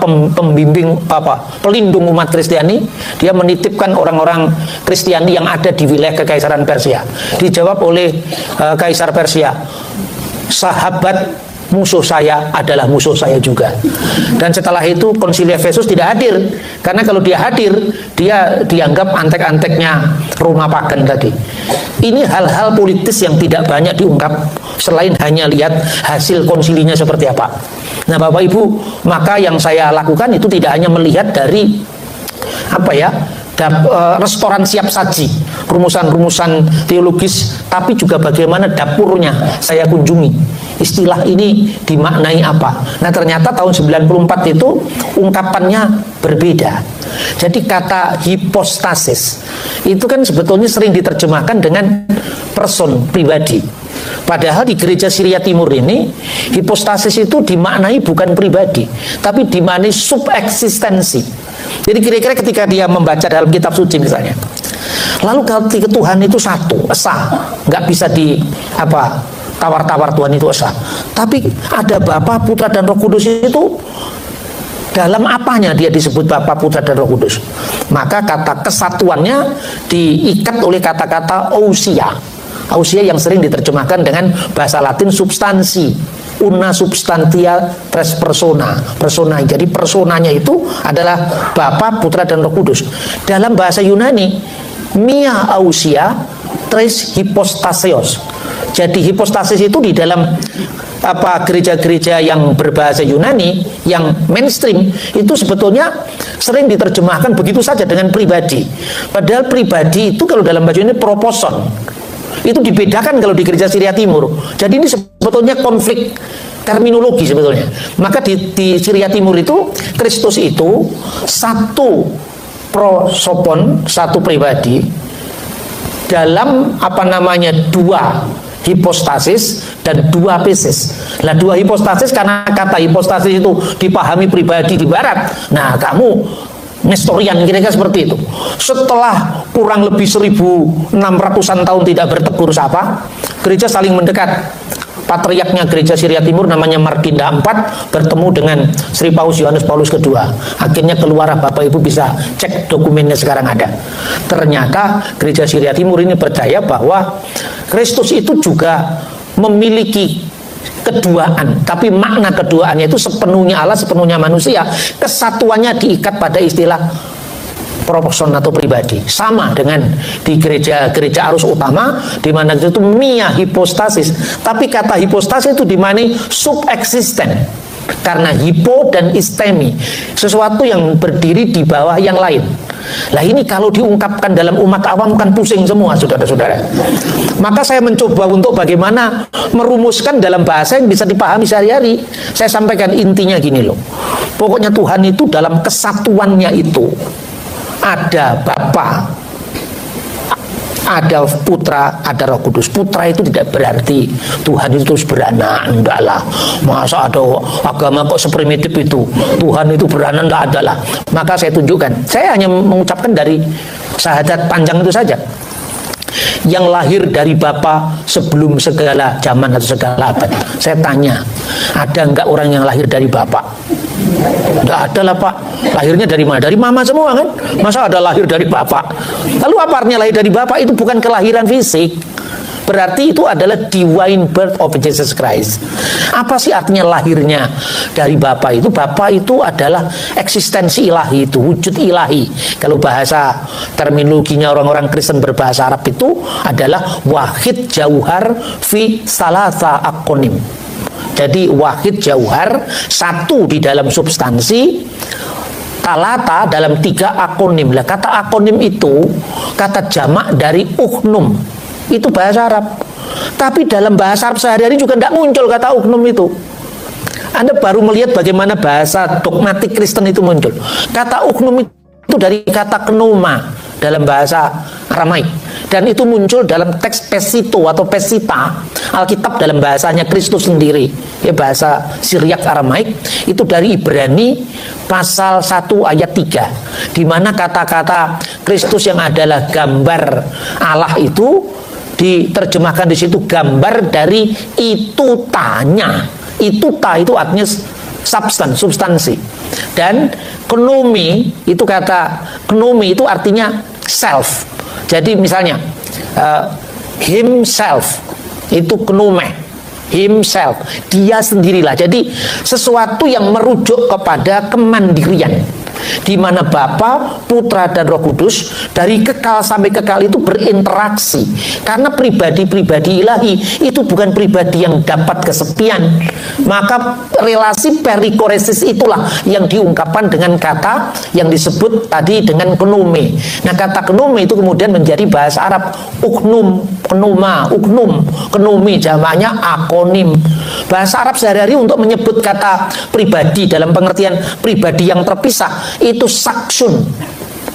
pelindung umat Kristiani. Dia menitipkan orang-orang Kristiani yang ada di wilayah Kekaisaran Persia. Dijawab oleh Kaisar Persia, sahabat musuh saya adalah musuh saya juga. Dan setelah itu konsili Efesus tidak hadir, karena kalau dia hadir dia dianggap antek-anteknya Roma Pagan tadi. Ini hal-hal politis yang tidak banyak diungkap selain hanya lihat hasil konsilinya seperti apa. Nah Bapak Ibu, maka yang saya lakukan itu tidak hanya melihat dari restoran siap saji, rumusan-rumusan teologis, tapi juga bagaimana dapurnya saya kunjungi. Istilah ini dimaknai apa? Nah ternyata tahun 94 itu ungkapannya berbeda. Jadi kata hipostasis itu kan sebetulnya sering diterjemahkan dengan person, pribadi. Padahal di gereja Syria Timur ini hipostasis itu dimaknai bukan pribadi, tapi dimaknai subeksistensi. Jadi kira-kira ketika dia membaca dalam kitab suci misalnya, lalu ketika Tuhan itu satu, esa, nggak bisa tawar-tawar Tuhan itu esa. Tapi ada Bapa, Putra dan Roh Kudus itu dalam apanya dia disebut Bapa, Putra dan Roh Kudus? Maka kata kesatuannya diikat oleh kata-kata ousia. Ousia yang sering diterjemahkan dengan bahasa Latin substansi. Una substantia tres persona. Persona. Jadi personanya itu adalah Bapa, Putra dan Roh Kudus. Dalam bahasa Yunani, mia ousia tres hypostaseos. Jadi hipostasis itu di dalam gereja-gereja yang berbahasa Yunani yang mainstream itu sebetulnya sering diterjemahkan begitu saja dengan pribadi. Padahal pribadi itu kalau dalam bahasa ini proposon. Itu dibedakan kalau di gereja Syria Timur. Jadi ini sebetulnya konflik terminologi sebetulnya. Maka di Syria Timur itu Kristus itu satu prosopon, satu pribadi dalam dua hipostasis dan dua pesis. Nah dua hipostasis karena kata hipostasis itu dipahami pribadi di barat. Nah kamu nestorian kira-kira seperti itu. Setelah kurang lebih 1600-an tahun tidak bertegur sapa, gereja saling mendekat. Patriarknya gereja Syria Timur namanya Martinda IV bertemu dengan Sri Paus Yohanes Paulus II. Akhirnya keluar, Bapak Ibu bisa cek dokumennya sekarang ada. Ternyata gereja Syria Timur ini percaya bahwa Kristus itu juga memiliki keduaan, tapi makna keduaannya itu sepenuhnya Allah, sepenuhnya manusia. Kesatuannya diikat pada istilah proposon atau pribadi. Sama dengan di gereja arus utama di mana itu mia hipostasis, tapi kata hipostasis itu dimaknai subeksisten. Karena hipo dan istemi, sesuatu yang berdiri di bawah yang lain. Lah ini kalau diungkapkan dalam umat awam kan pusing semua, saudara-saudara. Maka saya mencoba untuk bagaimana merumuskan dalam bahasa yang bisa dipahami sehari-hari. Saya sampaikan intinya gini loh. Pokoknya Tuhan itu dalam kesatuannya itu ada Bapa, ada Putra, ada Roh Kudus. Putra itu tidak berarti Tuhan itu terus beranak, enggak lah. Masa ada agama kok seprimitif itu? Tuhan itu beranak, enggak ada lah. Maka saya tunjukkan. Saya hanya mengucapkan dari syahadat panjang itu saja. Yang lahir dari Bapa sebelum segala zaman atau segala abad. Saya tanya, ada enggak orang yang lahir dari Bapa? Enggak ada lah Pak. Lahirnya dari mana? Dari mama semua kan? Masa ada lahir dari bapak? Lalu apa artinya lahir dari bapak? Itu bukan kelahiran fisik. Berarti itu adalah divine birth of Jesus Christ. Apa sih artinya lahirnya dari bapak itu? Bapak itu adalah eksistensi ilahi, itu wujud ilahi. Kalau bahasa terminologinya orang-orang Kristen berbahasa Arab itu adalah wahid jauhar fi salasa akonim. Jadi wahid jauhar, satu di dalam substansi, talata dalam 3 akonim. Lah kata akonim itu kata jamak dari uknum. Itu bahasa Arab. Tapi dalam bahasa Arab sehari-hari juga tidak muncul kata uknum itu. Anda baru melihat bagaimana bahasa dogmatik Kristen itu muncul. Kata uknum itu dari kata knoma dalam bahasa Aramaik. Dan itu muncul dalam teks Pesito atau Pesita, Alkitab dalam bahasanya Kristus sendiri, ya bahasa Syriak Aramaik, itu dari Ibrani pasal 1 ayat 3, di mana kata-kata Kristus yang adalah gambar Allah itu diterjemahkan di situ gambar dari itu tanya. Itu artinya substansi. Dan knomi itu kata knomi itu artinya self. Jadi misalnya himself itu knome, himself, dia sendirilah. Jadi sesuatu yang merujuk kepada kemandirian, di mana Bapa, Putra dan Roh Kudus dari kekal sampai kekal itu berinteraksi. Karena pribadi-pribadi ilahi itu bukan pribadi yang dapat kesepian. Maka relasi perikoresis itulah yang diungkapkan dengan kata yang disebut tadi dengan knome. Nah kata knome itu kemudian menjadi bahasa Arab uknum, knoma, uknum, knomi jamaknya akonim. Bahasa Arab sehari-hari untuk menyebut kata pribadi dalam pengertian pribadi yang terpisah itu saksun.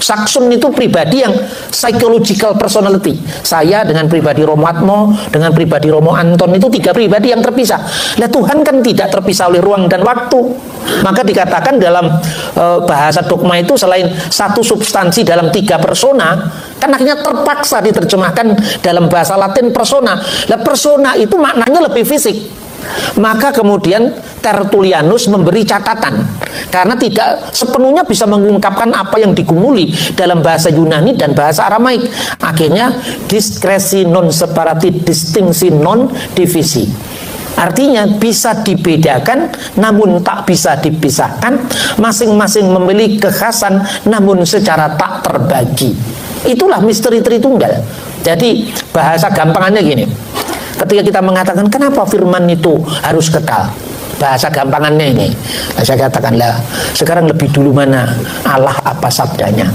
Saksun itu pribadi yang psychological personality. Saya dengan pribadi Romo Atmo, dengan pribadi Romo Anton itu 3 pribadi yang terpisah. Nah Tuhan kan tidak terpisah oleh ruang dan waktu. Maka dikatakan dalam bahasa dogma itu selain satu substansi dalam 3 persona, kan akhirnya terpaksa diterjemahkan dalam bahasa Latin persona. Nah persona itu maknanya lebih fisik. Maka kemudian Tertullianus memberi catatan karena tidak sepenuhnya bisa mengungkapkan apa yang digumuli dalam bahasa Yunani dan bahasa Aramaik. Akhirnya diskresi non separati, distingsi non divisi. Artinya bisa dibedakan namun tak bisa dipisahkan, masing-masing memiliki kekhasan namun secara tak terbagi. Itulah misteri Tritunggal. Jadi bahasa gampangannya gini. Ketika kita mengatakan kenapa firman itu harus kekal, bahasa gampangannya ini, nah, saya katakanlah sekarang lebih dulu mana Allah apa sabdanya?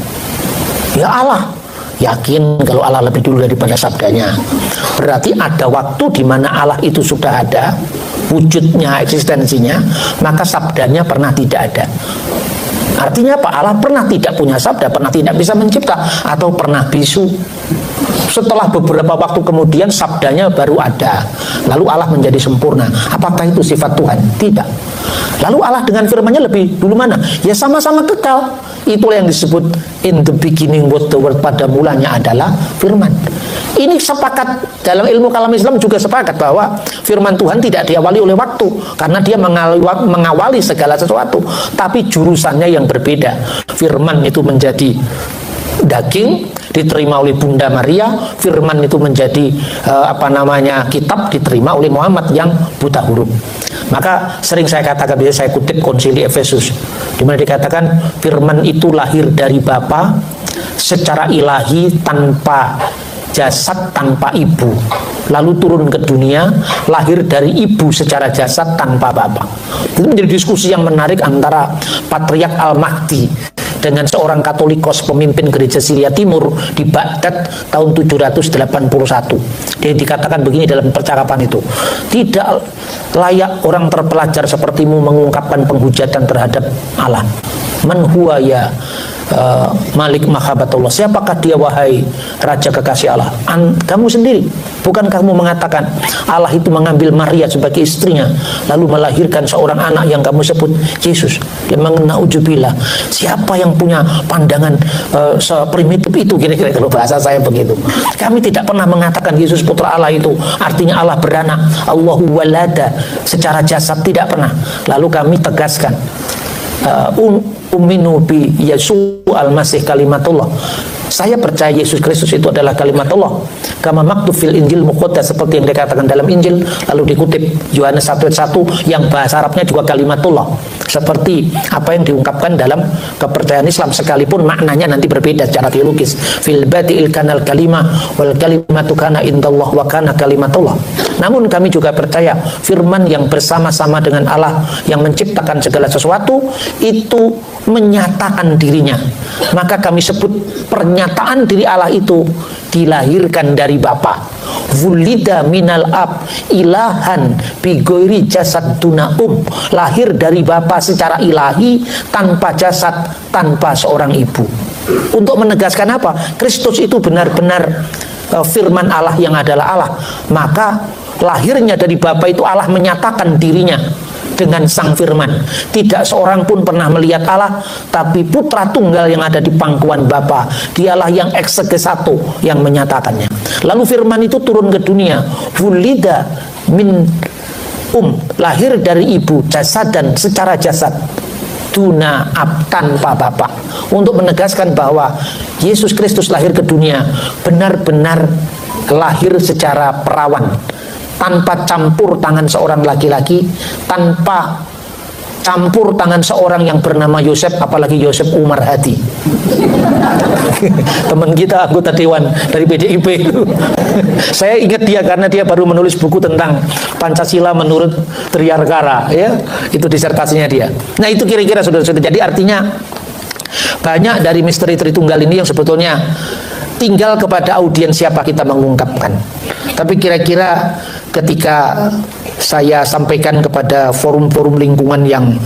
Ya Allah. Yakin kalau Allah lebih dulu daripada sabdanya. Berarti ada waktu di mana Allah itu sudah ada wujudnya, eksistensinya, maka sabdanya pernah tidak ada. Artinya apa? Allah pernah tidak punya sabda, pernah tidak bisa mencipta, atau pernah bisu. Setelah beberapa waktu kemudian sabdanya baru ada. Lalu Allah menjadi sempurna. Apakah itu sifat Tuhan? Tidak. Lalu Allah dengan firman-Nya lebih dulu mana? Ya sama-sama kekal. Itulah yang disebut in the beginning was the word, pada mulanya adalah firman. Ini sepakat dalam ilmu kalam Islam juga sepakat bahwa firman Tuhan tidak diawali oleh waktu karena dia mengawali segala sesuatu, tapi jurusannya yang berbeda. Firman itu menjadi daging diterima oleh Bunda Maria, firman itu menjadi kitab diterima oleh Muhammad yang buta huruf. Maka sering saya katakan, biasa saya kutip Konsili Efesus di mana dikatakan firman itu lahir dari Bapa secara ilahi tanpa jasad tanpa ibu, lalu turun ke dunia, lahir dari ibu secara jasad tanpa bapak. Itu menjadi diskusi yang menarik antara Patriark Al-Mahdi dengan seorang Katolikos pemimpin gereja Syria Timur di Baghdad tahun 781. Dia dikatakan begini dalam percakapan itu, tidak layak orang terpelajar sepertimu mengungkapkan penghujatan terhadap Allah. Man huwa ya Malik Mahabatullah, siapakah dia wahai Raja Kekasih Allah? Kamu sendiri, bukan kamu mengatakan Allah itu mengambil Maria sebagai istrinya lalu melahirkan seorang anak yang kamu sebut Yesus? Dia mengenaujubillah, siapa yang punya pandangan seprimitif itu, kira-kira kalau bahasa saya begitu. Kami tidak pernah mengatakan Yesus putra Allah itu artinya Allah beranak, Allahu walada secara jasad, tidak pernah. Lalu kami tegaskan, Umminu bi Yesus al-Masih kalimatullah. Saya percaya Yesus Kristus itu adalah kalimat Allah. Kama maktub fil Injil muqaddas, seperti yang dikatakan dalam Injil, lalu dikutip Yohanes 1:1 yang bahasa Arabnya juga kalimatullah. Seperti apa yang diungkapkan dalam kepercayaan Islam, sekalipun maknanya nanti berbeda secara teologis. Fil badi'il kanal kalimah wal kalimatu kana indallah wa kana kalimatullah. Namun kami juga percaya firman yang bersama-sama dengan Allah yang menciptakan segala sesuatu itu menyatakan dirinya. Maka kami sebut pernyataan diri Allah itu dilahirkan dari Bapa. Wulida minal ab ilahan bigoiri jasad dunaum, lahir dari Bapa secara ilahi tanpa jasad, tanpa seorang ibu. Untuk menegaskan apa? Kristus itu benar-benar firman Allah yang adalah Allah. Maka lahirnya dari Bapa itu Allah menyatakan dirinya dengan sang firman. Tidak seorang pun pernah melihat Allah, tapi putra tunggal yang ada di pangkuan Bapa, dialah yang eksegesatu yang menyatakannya. Lalu firman itu turun ke dunia, wulida min lahir dari ibu jasad dan secara jasad, tuna ab tanpa bapak, untuk menegaskan bahwa Yesus Kristus lahir ke dunia benar-benar lahir secara perawan, tanpa campur tangan seorang laki-laki, tanpa campur tangan seorang yang bernama Yosef, apalagi Yosef Umar Hadi. Teman kita anggota dewan dari PDIP. Saya ingat dia karena dia baru menulis buku tentang Pancasila menurut Triarkara, ya. Itu disertasinya dia. Nah, itu kira-kira saudara-saudara. Jadi artinya banyak dari misteri Tritunggal ini yang sebetulnya tinggal kepada audiens siapa kita mengungkapkan. Tapi kira-kira ketika saya sampaikan kepada forum-forum lingkungan yang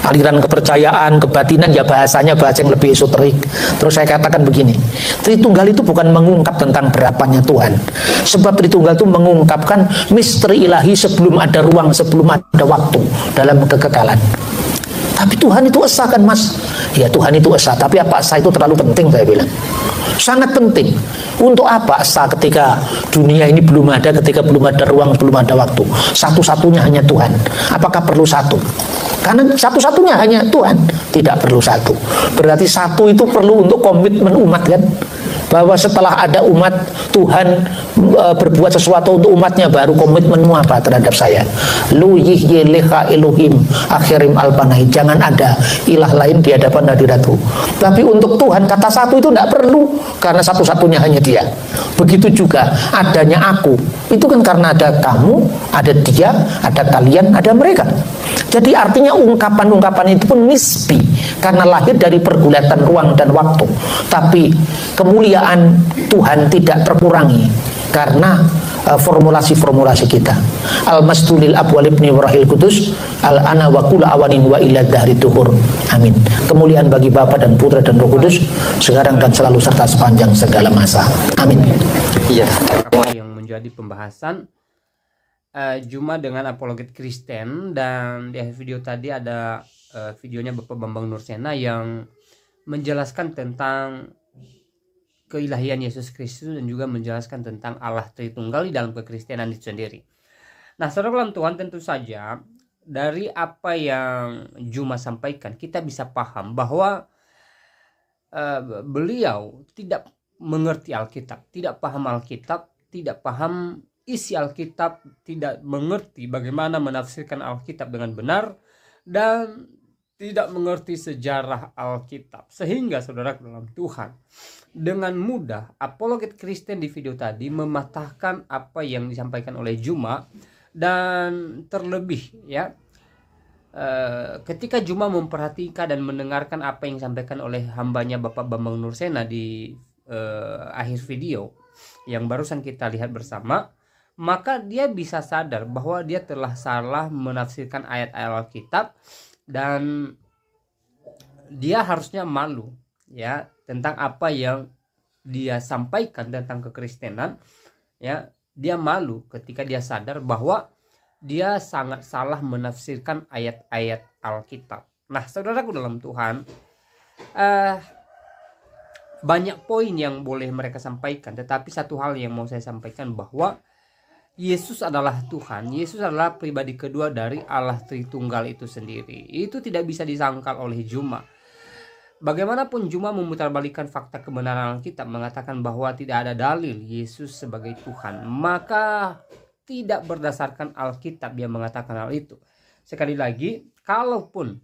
aliran kepercayaan, kebatinan, ya bahasanya bahasa yang lebih esoterik. Terus saya katakan begini, Tritunggal itu bukan mengungkap tentang berapanya Tuhan. Sebab Tritunggal itu mengungkapkan misteri ilahi sebelum ada ruang, sebelum ada waktu dalam kekekalan. Tapi Tuhan itu esa kan mas? Ya Tuhan itu esa, tapi apa esa itu terlalu penting, saya bilang. Sangat penting. Untuk apa esa ketika dunia ini belum ada, ketika belum ada ruang, belum ada waktu? Satu-satunya hanya Tuhan. Apakah perlu satu? Karena satu-satunya hanya Tuhan. Tidak perlu satu. Berarti satu itu perlu untuk komitmen umat kan? Bahwa setelah ada umat, Tuhan berbuat sesuatu untuk umatnya, baru komitmenmu apa terhadap saya? Lu yihyeleha iluhim akhirim alpanahi. Jangan ada ilah lain di hadapan hadiratku. Tapi untuk Tuhan kata satu itu tidak perlu, karena satu-satunya hanya dia. Begitu juga adanya aku, itu kan karena ada kamu, ada dia, ada kalian, ada mereka. Jadi artinya ungkapan-ungkapan itu pun nisbi, karena lahir dari pergulatan ruang dan waktu. Tapi kemuliaan Tuhan tidak terkurangi karena formulasi-formulasi kita. Al-masdulil abwal ibni warahil kudus al-ana wa kula awanin wa ila dahri tuhur. Amin. Kemuliaan bagi Bapa dan Putra dan Roh Kudus sekarang dan selalu serta sepanjang segala masa. Amin. Iya. Yang menjadi pembahasan Juma dengan apologet Kristen, dan di akhir video tadi ada videonya Bapak Bambang Nursena yang menjelaskan tentang keilahian Yesus Kristus dan juga menjelaskan tentang Allah Tritunggal di dalam kekristenan itu sendiri. Nah, saudara dalam Tuhan, tentu saja dari apa yang Juma sampaikan kita bisa paham bahwa beliau tidak mengerti Alkitab, tidak paham Alkitab, tidak paham isi Alkitab, tidak mengerti bagaimana menafsirkan Alkitab dengan benar, dan tidak mengerti sejarah Alkitab, sehingga saudara dalam Tuhan, dengan mudah apologet Kristen di video tadi mematahkan apa yang disampaikan oleh Juma. Dan terlebih ya, ketika Juma memperhatikan dan mendengarkan apa yang disampaikan oleh hambanya Bapak Bambang Nursena di akhir video yang barusan kita lihat bersama, maka dia bisa sadar bahwa dia telah salah menafsirkan ayat-ayat Alkitab, dan dia harusnya malu ya tentang apa yang dia sampaikan tentang kekristenan ya. Dia malu ketika dia sadar bahwa dia sangat salah menafsirkan ayat-ayat Alkitab. Nah, saudaraku dalam Tuhan, banyak poin yang boleh mereka sampaikan, tetapi satu hal yang mau saya sampaikan bahwa Yesus adalah Tuhan. Yesus adalah pribadi kedua dari Allah Tritunggal itu sendiri. Itu tidak bisa disangkal oleh Juma. Bagaimanapun Juma memutarbalikkan fakta kebenaran Alkitab, mengatakan bahwa tidak ada dalil Yesus sebagai Tuhan, maka tidak berdasarkan Alkitab dia mengatakan hal itu. Sekali lagi, kalaupun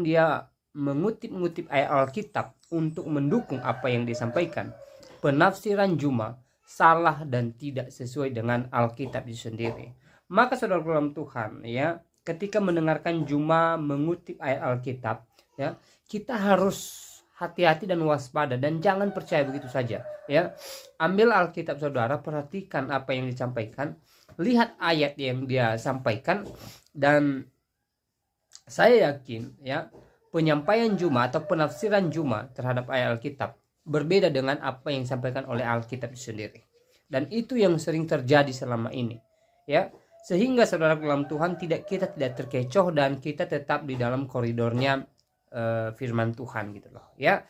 dia mengutip-ngutip ayat Alkitab untuk mendukung apa yang disampaikan, penafsiran Juma salah dan tidak sesuai dengan Alkitab itu sendiri. Maka saudara dalam Tuhan ya, ketika mendengarkan Juma mengutip ayat Alkitab ya, kita harus hati-hati dan waspada dan jangan percaya begitu saja ya. Ambil Alkitab saudara, perhatikan apa yang disampaikan, lihat ayat yang dia sampaikan, dan saya yakin ya, penyampaian Juma atau penafsiran Juma terhadap ayat Alkitab berbeda dengan apa yang disampaikan oleh Alkitab itu sendiri. Dan itu yang sering terjadi selama ini ya. Sehingga saudara dalam Tuhan, kita tidak terkecoh dan kita tetap di dalam koridornya firman Tuhan gitu loh ya.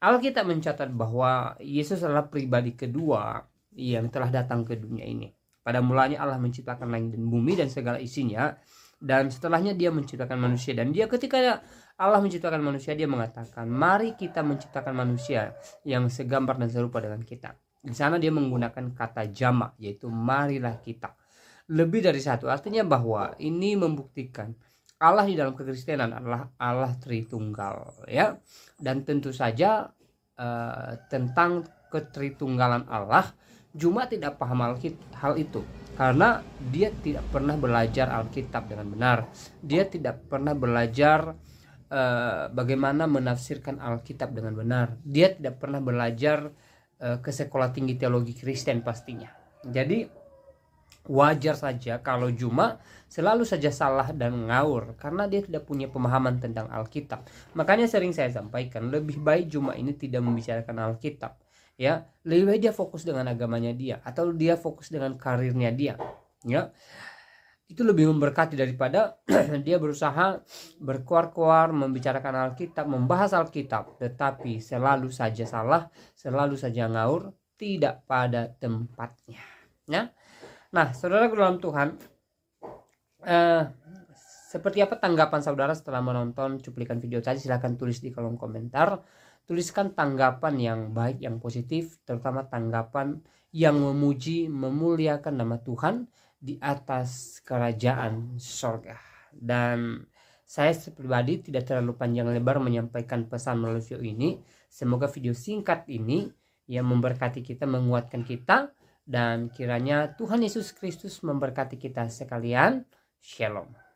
Alkitab mencatat bahwa Yesus adalah pribadi kedua yang telah datang ke dunia ini. Pada mulanya Allah menciptakan langit dan bumi dan segala isinya, dan setelahnya dia menciptakan manusia. Dan dia ketika Allah menciptakan manusia, dia mengatakan, mari kita menciptakan manusia yang segambar dan serupa dengan kita. Di sana dia menggunakan kata jamak, yaitu marilah kita. Lebih dari satu, artinya bahwa ini membuktikan Allah di dalam kekristenan adalah Allah Tritunggal ya. Dan tentu saja tentang ketritunggalan Allah, Juma tidak paham hal itu karena dia tidak pernah belajar Alkitab dengan benar. Dia tidak pernah belajar bagaimana menafsirkan Alkitab dengan benar. Dia tidak pernah belajar ke sekolah tinggi teologi Kristen pastinya. Jadi wajar saja kalau Juma selalu saja salah dan ngawur karena dia tidak punya pemahaman tentang Alkitab. Makanya sering saya sampaikan, lebih baik Juma ini tidak membicarakan Alkitab ya. Lebih baik dia fokus dengan agamanya dia, atau dia fokus dengan karirnya dia ya. Itu lebih memberkati daripada dia berusaha berkuar-kuar membicarakan Alkitab, membahas Alkitab, tetapi selalu saja salah, selalu saja ngawur, tidak pada tempatnya ya. Nah, saudara dalam Tuhan, seperti apa tanggapan saudara setelah menonton cuplikan video tadi? Silahkan tulis di kolom komentar. Tuliskan tanggapan yang baik, yang positif, terutama tanggapan yang memuji, memuliakan nama Tuhan di atas kerajaan sorga. Dan saya pribadi tidak terlalu panjang lebar menyampaikan pesan melalui video ini. Semoga video singkat ini yang memberkati kita, menguatkan kita, dan kiranya Tuhan Yesus Kristus memberkati kita sekalian. Shalom.